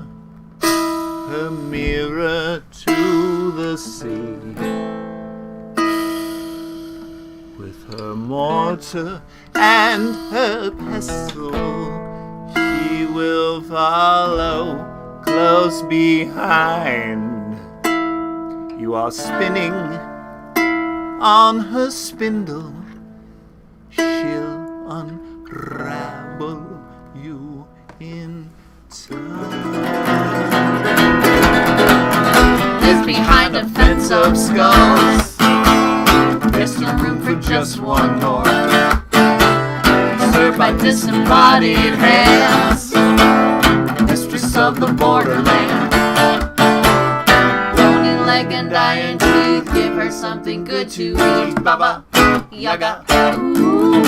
her mirror to the sea. With her mortar and her pestle, she will follow close behind. You are spinning on her spindle, she'll unravel you in time. Is behind a fence of skulls. There's no room for just one more. Served by disembodied hands, mistress of the borderland. Bony leg and iron teeth, give her something good to eat. Baba Yaga. Ooh.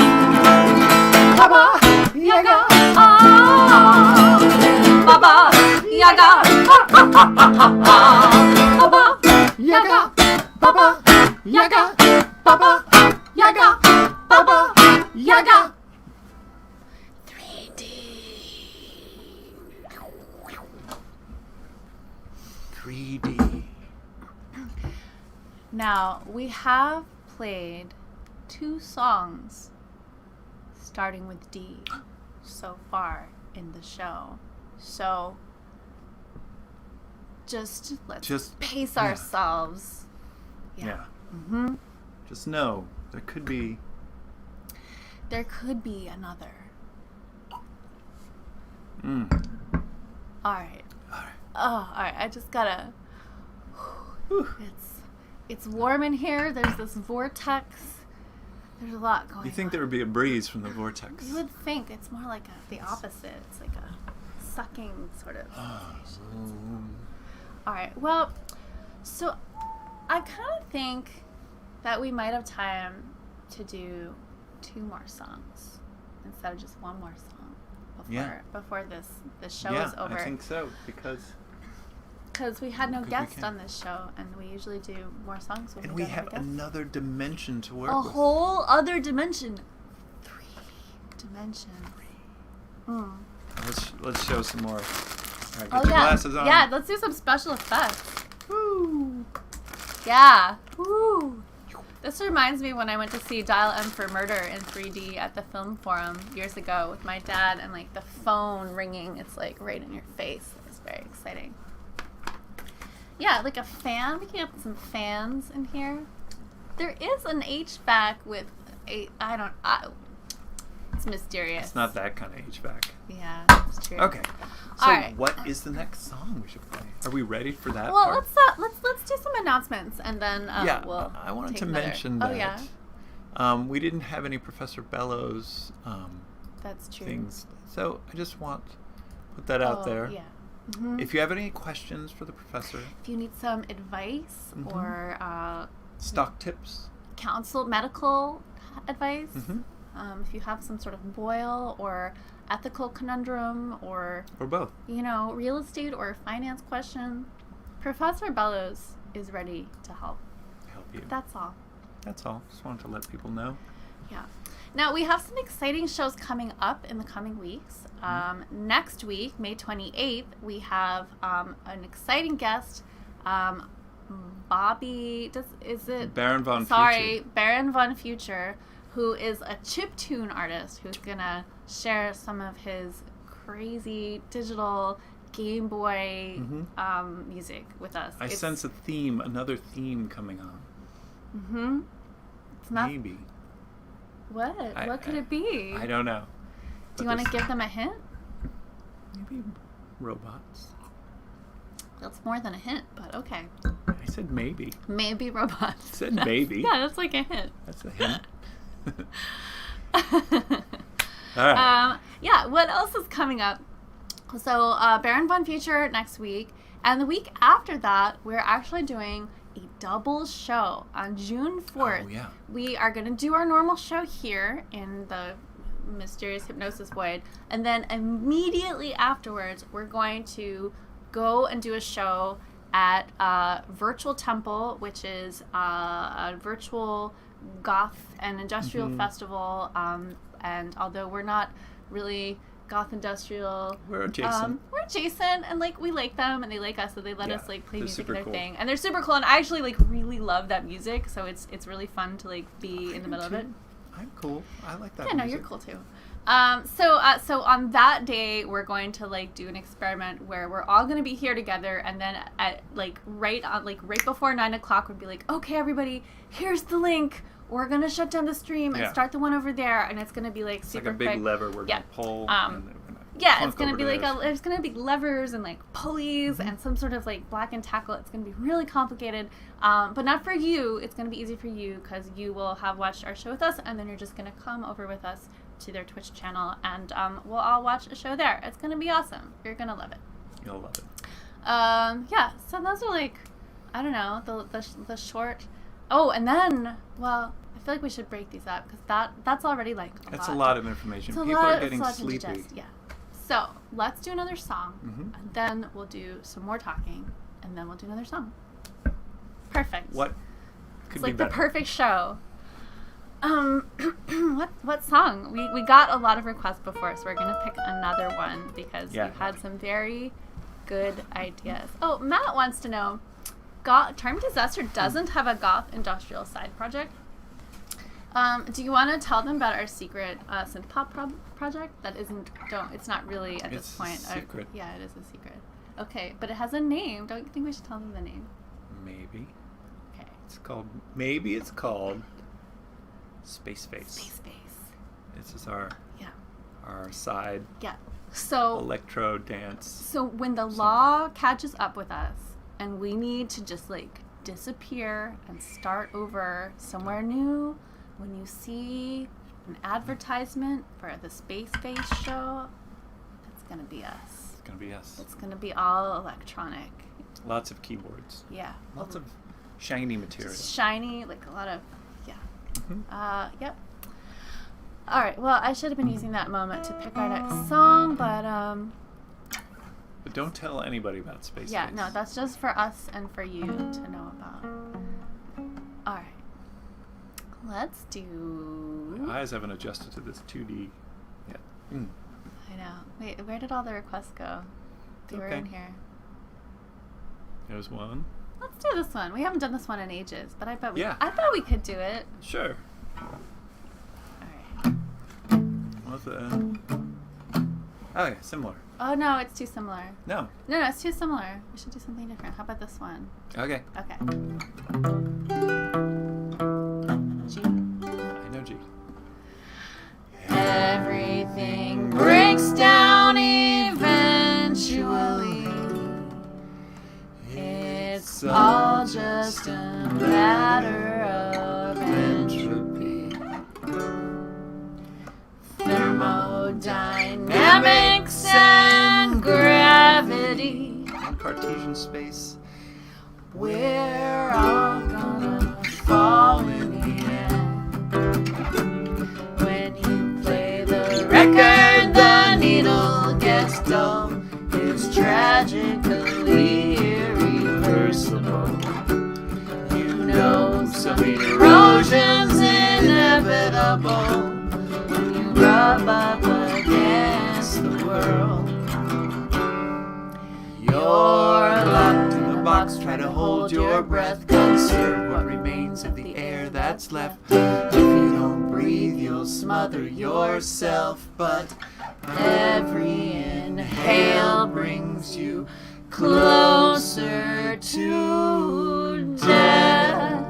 Baba Yaga. Ah. Baba Yaga. Baba Yaga. Baba Yaga. Baba Yaga. Baba Yaga. 3D. 3D. Now, we have played 2 songs starting with D so far in the show. So, let's pace ourselves. Yeah. Mm-hmm. Just know there could be another. All right. Oh, all right. I just gotta. It's warm in here. There's this vortex. There's a lot going on. You think there would be a breeze from the vortex? You would think. It's more like the opposite. It's like a sucking sort of sensation. All right. Well, so I kind of think that we might have time to do 2 more songs instead of just 1 more song before this show is over. Yeah, I think so because we had no guest on this show, and we usually do more songs when we have another dimension to work with. with. A whole other dimension. 3 dimension. Let's show some more. All right, get your glasses on. Yeah, let's do some special effects. Woo. Yeah. Woo. This reminds me when I went to see Dial M for Murder in 3D at the Film Forum years ago with my dad, and like the phone ringing, it's like right in your face. It was very exciting. Yeah, like a fan. We can get some fans in here. There is an HVAC with it's mysterious. It's not that kind of HVAC. Yeah, it's true. Okay. So all right. What is the next song we should play? Are we ready for that? Well, part? let's do some announcements, and then we'll. I wanted take to another. mention that. Oh yeah. We didn't have any Professor Bellows. That's true. Things. So I just want to put that out there. Yeah. Mm-hmm. If you have any questions for the professor, if you need some advice or stock tips, medical advice, Mm-hmm. If you have some sort of boil or ethical conundrum or both, real estate or finance question, Professor Bellows is ready to help you. That's all. Just wanted to let people know. Yeah. Now, we have some exciting shows coming up in the coming weeks. Next week, May 28th, we have an exciting guest, Bobby, Baron Von Future, who is a chiptune artist who's going to share some of his crazy digital Game Boy music with us. I sense another theme coming on. Mm-hmm. It's not... Maybe. What? What could it be? I don't know. Do you want to give them a hint? Maybe robots. That's more than a hint, but okay. I said maybe. Maybe robots. I said maybe. Yeah, that's like a hint. That's a hint. All right. Yeah, what else is coming up? So, Baron Von Future next week. And the week after that, we're actually doing a double show on June 4th. Oh, yeah. We are going to do our normal show here in the Mysterious Hypnosis Void. And then immediately afterwards, we're going to go and do a show at Virtual Temple, which is a virtual goth and industrial festival. And although we're not really goth industrial, We're adjacent. And like we like them and they like us, so they let us like play music in their cool. thing, and they're super cool. And I actually like really love that music, so it's really fun to like be in the middle of it. I'm cool. I like that. Yeah, no, music. you're cool too. So on that day we're going to like do an experiment where we're all going to be here together, and then at like right before 9:00 we'd be like, okay, everybody, here's the link. We're gonna shut down the stream and start the one over there, and it's gonna be like It's super like a big quick. lever we're gonna pull. It's gonna be like there's gonna be levers and like pulleys and some sort of like black and tackle. It's gonna be really complicated, but not for you. It's gonna be easy for you because you will have watched our show with us, and then you're just gonna come over with us to their Twitch channel, and we'll all watch a show there. It's gonna be awesome. You're gonna love it. You'll love it. Yeah. So those are like, I don't know, the short. Oh, and then, well, I feel like we should break these up because that's already like That's a lot of information. It's a People lot, are getting it's a lot to sleepy. digest, yeah. So let's do another song, and then we'll do some more talking, and then we'll do another song. Perfect. What could It's be like better? the perfect show. What song? We got a lot of requests before, so we're gonna pick another one because we've had some very good ideas. Oh, Matt wants to know. Charm Disaster doesn't have a goth industrial side project. Do you want to tell them about our secret synth pop project? That isn't. It's not really at this point. Secret. Yeah, it is a secret. Okay, but it has a name. Don't you think we should tell them the name? Maybe. Okay. Maybe it's called Space Face. Space Face. This is our side. Yeah. So electro dance. So when the law catches up with us, and we need to just like disappear and start over somewhere new, when you see an advertisement for the Space Face show, it's gonna be us. It's gonna be us. It's gonna be all electronic. Lots of keyboards. Yeah. Lots of shiny material. Just shiny, like a lot of, yep. All right. Well, I should have been using that moment to pick our next song, but But don't tell anybody about Space yeah, Face. no, that's just for us and for you to know about. All right. Let's do... My eyes haven't adjusted to this 2D yet. I know. Wait, where did all the requests go? They were in here. There's one. Let's do this one. We haven't done this one in ages, but I bet we could do it. Sure. All right. What's okay, similar. Oh, no, it's too similar. No. No, it's too similar. We should do something different. How about this one? Okay. Okay. G. I know G. Everything breaks down eventually. It's all just a matter of entropy. Thermodynamics and gravity. In Cartesian space. We're all gonna fall in the end. When you play the record, the needle gets dull. It's tragically irreversible. You know some erosion's inevitable when you rub up against the world. You're locked in a box, try to hold your breath, conserve what remains of the air that's left. If you don't breathe, you'll smother yourself, but every inhale brings you closer to death.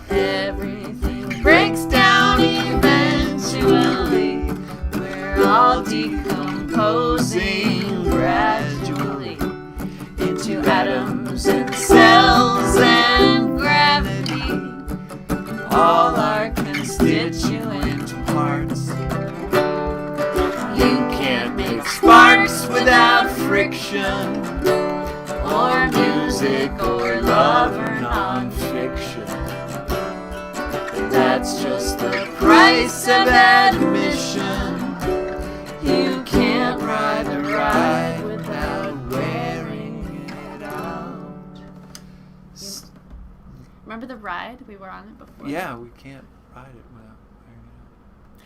Everything breaks down eventually. We're all decomposing. fusing gradually into atoms and cells and gravity, all our constituent parts. You can't make sparks without friction, or music, or love, or non-fiction. That's just the price of admission. You can't ride the ride without wearing it out. Remember the ride? We were on it before. Yeah, we can't ride it without wearing it out.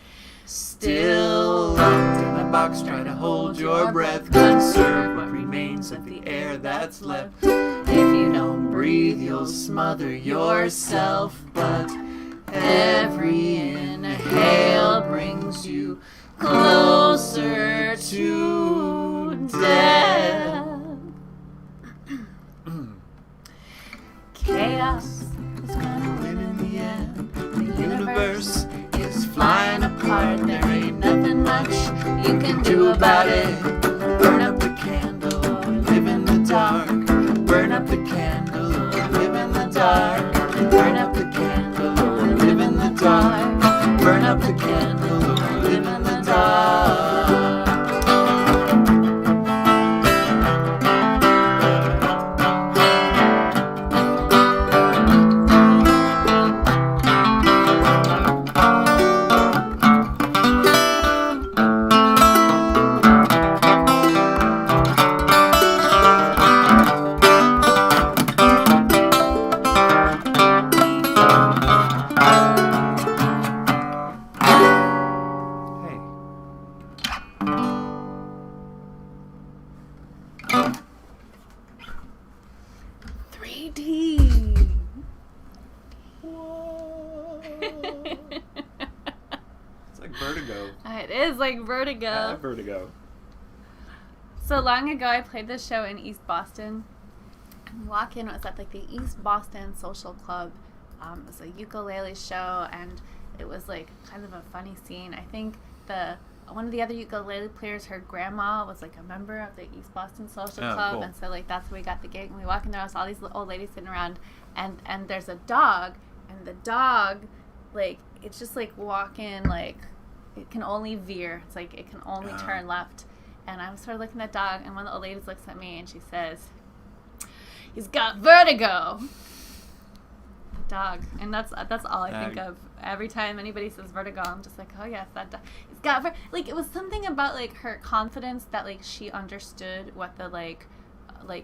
Still locked in a box, try to hold your breath. Conserve what remains of the air that's left. If you don't breathe, you'll smother yourself. But every inhale brings you closer to death. Chaos is gonna win in the end. The universe is flying apart. There ain't nothing much you can do about it. Burn up the candle or live in the dark. Burn up the candle or live in the dark. Burn up the candle or live in the dark. Burn up the candle or live in the dark. Vertigo. I have vertigo. So long ago, I played this show in East Boston. And walk in, it was at like the East Boston Social Club. It was a ukulele show, and it was like kind of a funny scene. I think one of the other ukulele players, her grandma was like a member of the East Boston Social Club, cool. And so like that's where we got the gig. And we walk in there, I saw all these old ladies sitting around, and there's a dog, and the dog, like it's just like walking like. It can only veer. It's like it can only turn left. And I'm sort of looking at the dog, and one of the old ladies looks at me and she says, "He's got vertigo." The dog. And that's all I think of. Every time anybody says vertigo, I'm just like, oh yes, that dog. He's got like it was something about like her confidence that like she understood what the like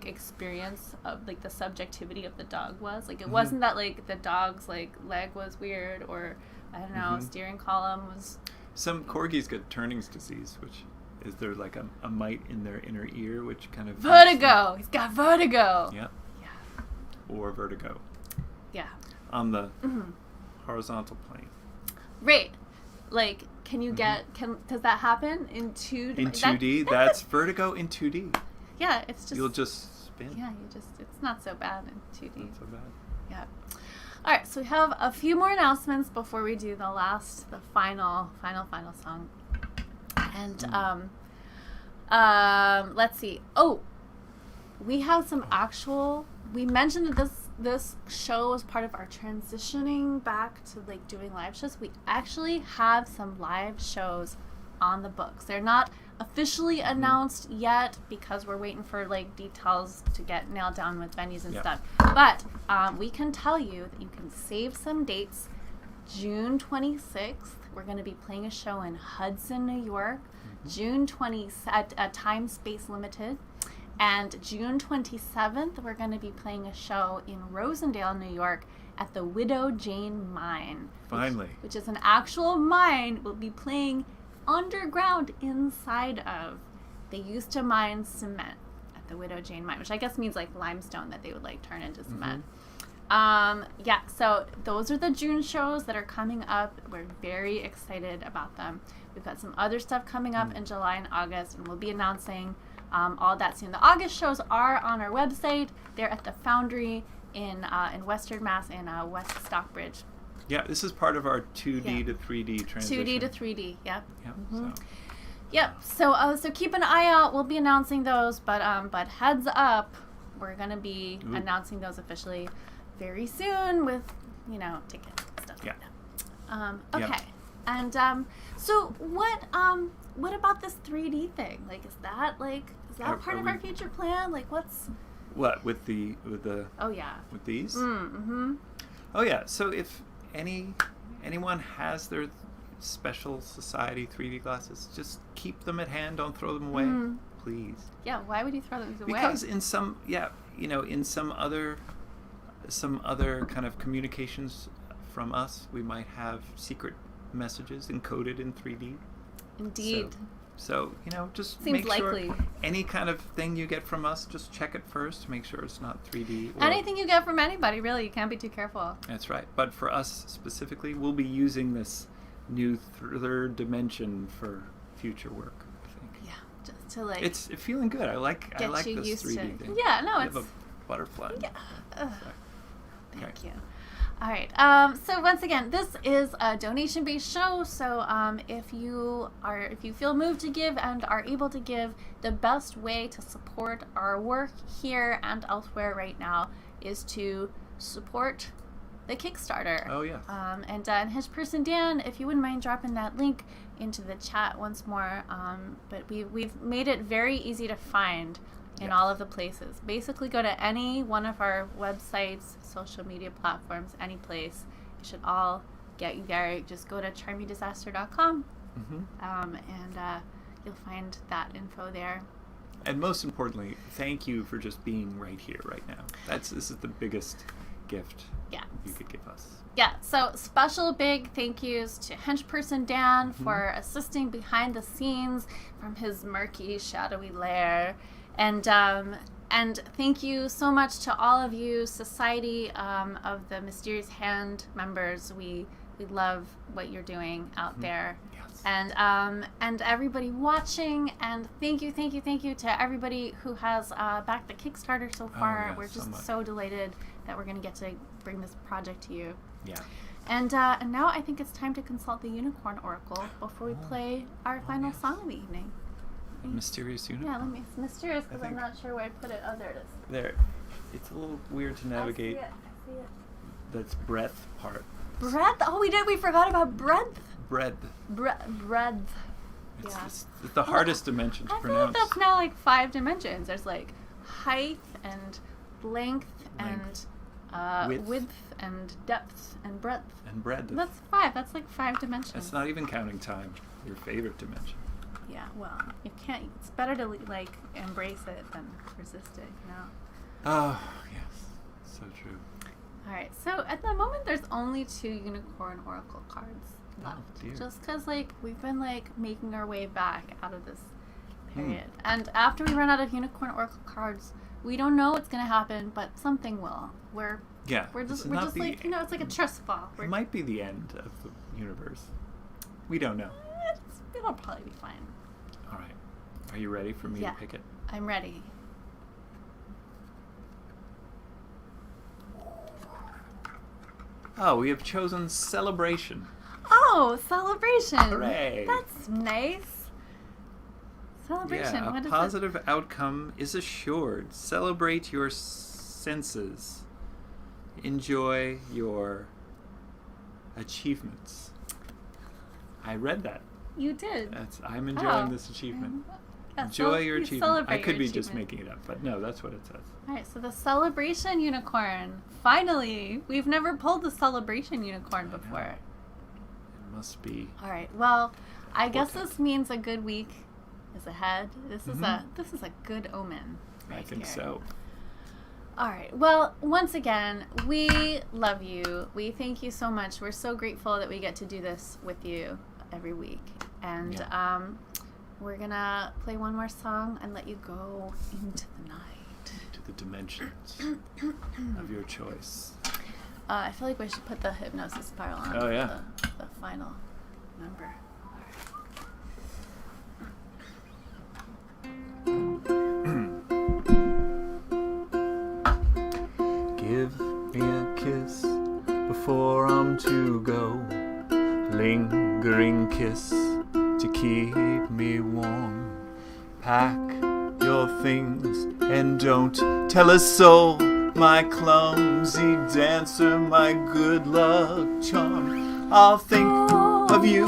experience of like the subjectivity of the dog was. Like it wasn't that like the dog's like leg was weird or I don't know, steering column was. Some corgis get Turning's disease, which is there like a mite in their inner ear, which kind of... Vertigo! He's got vertigo! Yep. Yeah. Or vertigo. Yeah. On the horizontal plane. Right. Like, can you get... Does that happen in 2D? In 2D? That's vertigo in 2D. Yeah, it's just... You'll just spin. Yeah, it's not so bad in 2D. Not so bad. Yeah. All right, so we have a few more announcements before we do the final song. And let's see. Oh, we have some actual. We mentioned that this show was part of our transitioning back to like doing live shows. We actually have some live shows on the books. They're not officially announced yet because we're waiting for like details to get nailed down with venues and stuff. But we can tell you that you can save some dates. June 26th, we're going to be playing a show in Hudson, New York. June 20th at Time Space Limited. And June 27th, we're going to be playing a show in Rosendale, New York at the Widow Jane Mine. Finally. Which is an actual mine we'll be playing underground inside of. They used to mine cement at the Widow Jane Mine, which I guess means like limestone that they would like turn into cement. Yeah, so those are the June shows that are coming up. We're very excited about them. We've got some other stuff coming up in July and August, and we'll be announcing all that soon. The August shows are on our website. They're at the Foundry in Western Mass in West Stockbridge. Yeah, this is part of our 2D to 3D transition. 2D to 3D, yep. Yep. Yep. So keep an eye out. We'll be announcing those, but heads up, we're gonna be announcing those officially very soon with tickets and stuff like that. Okay. Yep. And so what about this 3D thing? Like, is that part of our future plan? Like, what's what with the Oh yeah. with these? Mm-hmm. Oh yeah. So if anyone has their special society 3D glasses, just keep them at hand. Don't throw them away, please. Yeah. Why would you throw them away? Because in some other kind of communications from us, we might have secret messages encoded in 3D. Indeed. So just Seems make likely. sure any kind of thing you get from us, just check it first. Make sure it's not 3D. Anything you get from anybody, really, you can't be too careful. That's right. But for us specifically, we'll be using this new third dimension for future work, I think. Yeah, just to It's feeling good. I like get you this used 3D to. thing. Yeah, no, I it's have a butterfly. Yeah. Sorry. Thank you. All right. So once again, this is a donation-based show. So if you feel moved to give and are able to give, the best way to support our work here and elsewhere right now is to support the Kickstarter. Oh yeah. And his person Dan, if you wouldn't mind dropping that link into the chat once more. But we've made it very easy to find in all of the places. Basically, go to any one of our websites, social media platforms, any place. It should all get you there. Just go to charmydisaster.com, and you'll find that info there. And most importantly, thank you for just being right here, right now. This is the biggest gift you could give us. Yeah, so special big thank yous to henchperson Dan for assisting behind the scenes from his murky, shadowy lair. And thank you so much to all of you, Society of the Mysterious Hand members. We love what you're doing out there. Yes. And everybody watching, and thank you to everybody who has backed the Kickstarter so far. We're just so delighted that we're going to get to bring this project to you. Yeah. And now I think it's time to consult the Unicorn Oracle before we play our final song of the evening. Mysterious unicorn. Yeah, let me. It's mysterious because I'm not sure where I put it. Oh, there it is. There. It's a little weird to navigate. I see it. That's breadth part. Breadth? Oh, we forgot about breadth. Breadth. Breadth. It's the hardest dimension to I feel pronounce. like that's now like 5 dimensions. There's like height and length. And width and depth and breadth. And breadth. That's 5. That's like 5 dimensions. That's not even counting time. Your favorite dimension. Yeah, well, you can't. It's better to like embrace it than resist it, Oh, yes. So true. All right, so at the moment there's only 2 Unicorn Oracle cards left. Dear. Just because we've been making our way back out of this period. And after we run out of Unicorn Oracle cards, we don't know what's gonna happen, but something will. We're just it's like a trust fall. It might be the end of the universe. We don't know. It'll probably be fine. All right. Are you ready for me to pick it? I'm ready. Oh, we have chosen Celebration. Oh, Celebration. Hooray. That's nice. Celebration. Yeah, what a is positive outcome is assured. Celebrate your senses. Enjoy your achievements. I read that. You did. I'm enjoying this achievement. Yeah, Enjoy your achievement. I could be just making it up, but no, that's what it says. All right, so the Celebration Unicorn. Finally, we've never pulled the Celebration Unicorn before. It must be. All right. Well, I guess this means a good week is ahead. This is a good omen. Right I think here. so. All right. Well, once again, we love you. We thank you so much. We're so grateful that we get to do this with you every week. And we're going to play one more song and let you go into the night. To the dimensions of your choice. I feel like we should put the hypnosis spiral on. Oh, yeah. The final number. Give me a kiss before I'm to go. Lingering kiss to keep keep me warm. Pack your things and don't tell a soul. My clumsy dancer, my good luck charm. I'll think of you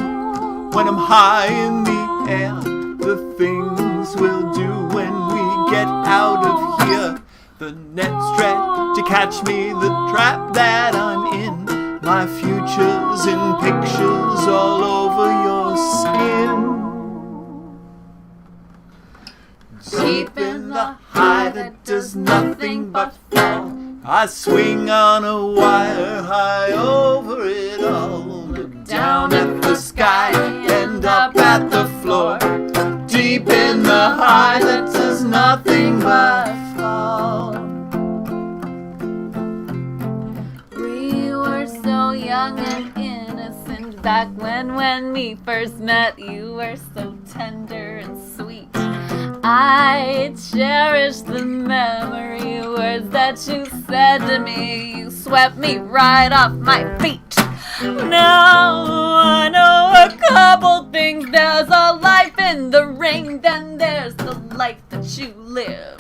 when I'm high in the air. The things we'll do when we get out of here. The net stretch to catch me, the trap that I'm in. My future's in pictures all over your skin. Deep in the high that does nothing but fall. I swing on a wire high over it all. Look down at the sky and up at the floor. Deep in the high that does nothing but fall. We were so young and innocent back when we first met. You were so tender and sweet. I cherish the memory words that you said to me. You swept me right off my feet. Now I know a couple things. There's a life in the rain, then there's the life that you live.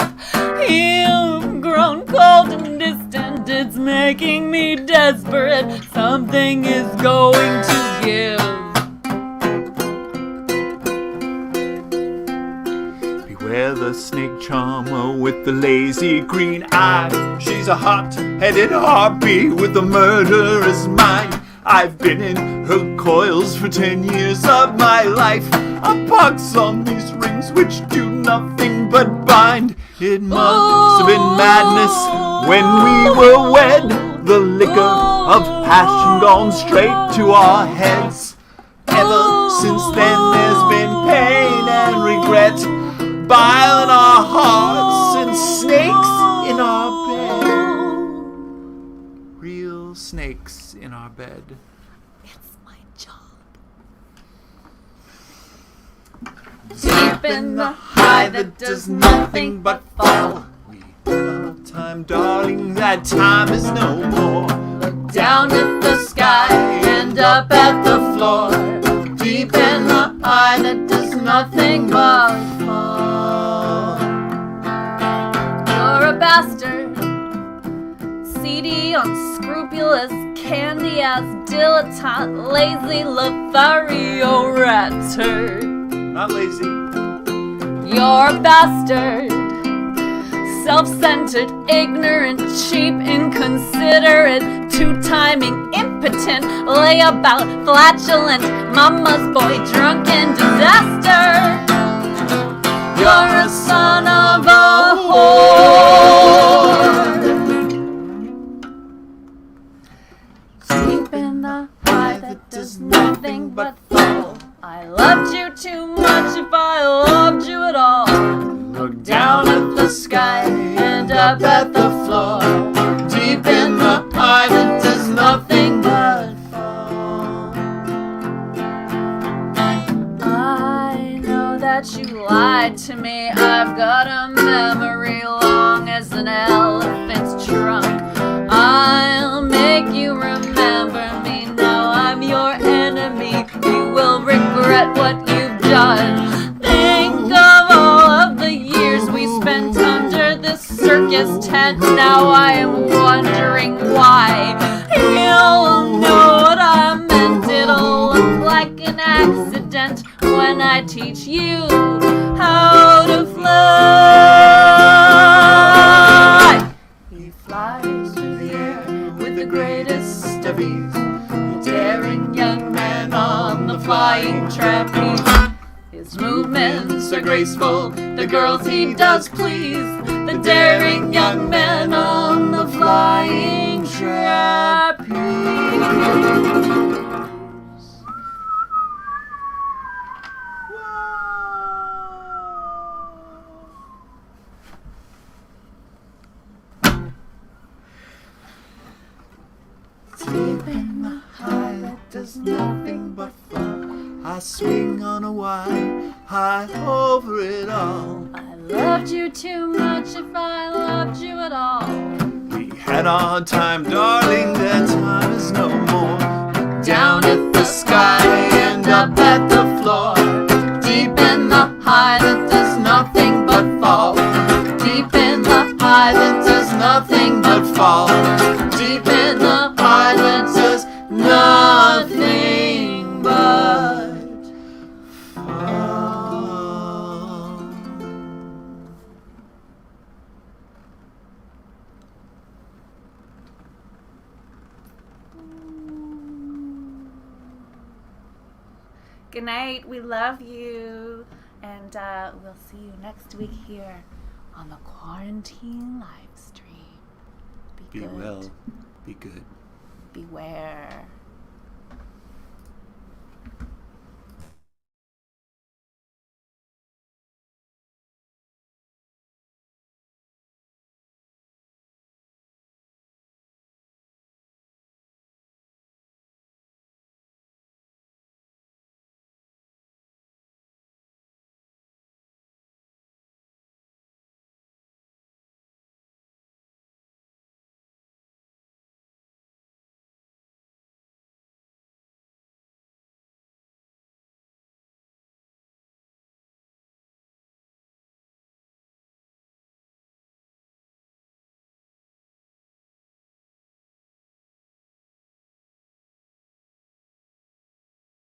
You've grown cold and distant. It's making me desperate. Something is going to give. Beware the snake charmer with the lazy green eye. She's a hot-headed harpy with a murderous mind. I've been in her coils for 10 years of my life. A pox on these rings which do nothing but bind. It must have been madness when we were wed. The liquor of passion gone straight to our heads. Ever since then there's been pain and regret, bile in our hearts and snakes in our bed. Real snakes in our bed. It's my job. Deep in the high that does nothing but fall. We run out of time, darling, that time is no more. Look down at the sky and up at the floor. Deep in the high that does nothing but fall. You're a bastard, seedy, unscrupulous, candy-ass, dilettante, lazy Lothario rat turd. Not lazy. You're a bastard, self-centered, ignorant, cheap, inconsiderate, two-timing, impotent, layabout, flatulent, mama's boy, drunken disaster. You're a son of a whore. Deep in the high that does nothing but fall. I loved you too much if I loved you at all. Look down at the sky and up at the floor. Deep in the high that does nothing but fall. I know that you lied to me. I've got a memory long as an elephant's trunk. I'll make you remember me. Now I'm your enemy. You will regret what you've done. Think of all of the years we spent under this circus tent. Now I am wondering why. You'll know what I meant. It'll look like an accident when I teach you how to fly. He flies through the air with the greatest of ease. The daring young man on the flying trapeze. His movements are graceful, the girls he does please. The daring young man on the flying trapeze. Deep in the high that does nothing but fall. I swing on a wire high over it all. I loved you too much if I loved you at all. We had our time, darling, that time is no more. Down at the sky and up at the floor. fall. Deep in the highlands there's nothing but fall. Good night. We love you. And we'll see you next week here on the Quarantine Livestream. Be Be good. well. Be good. Beware.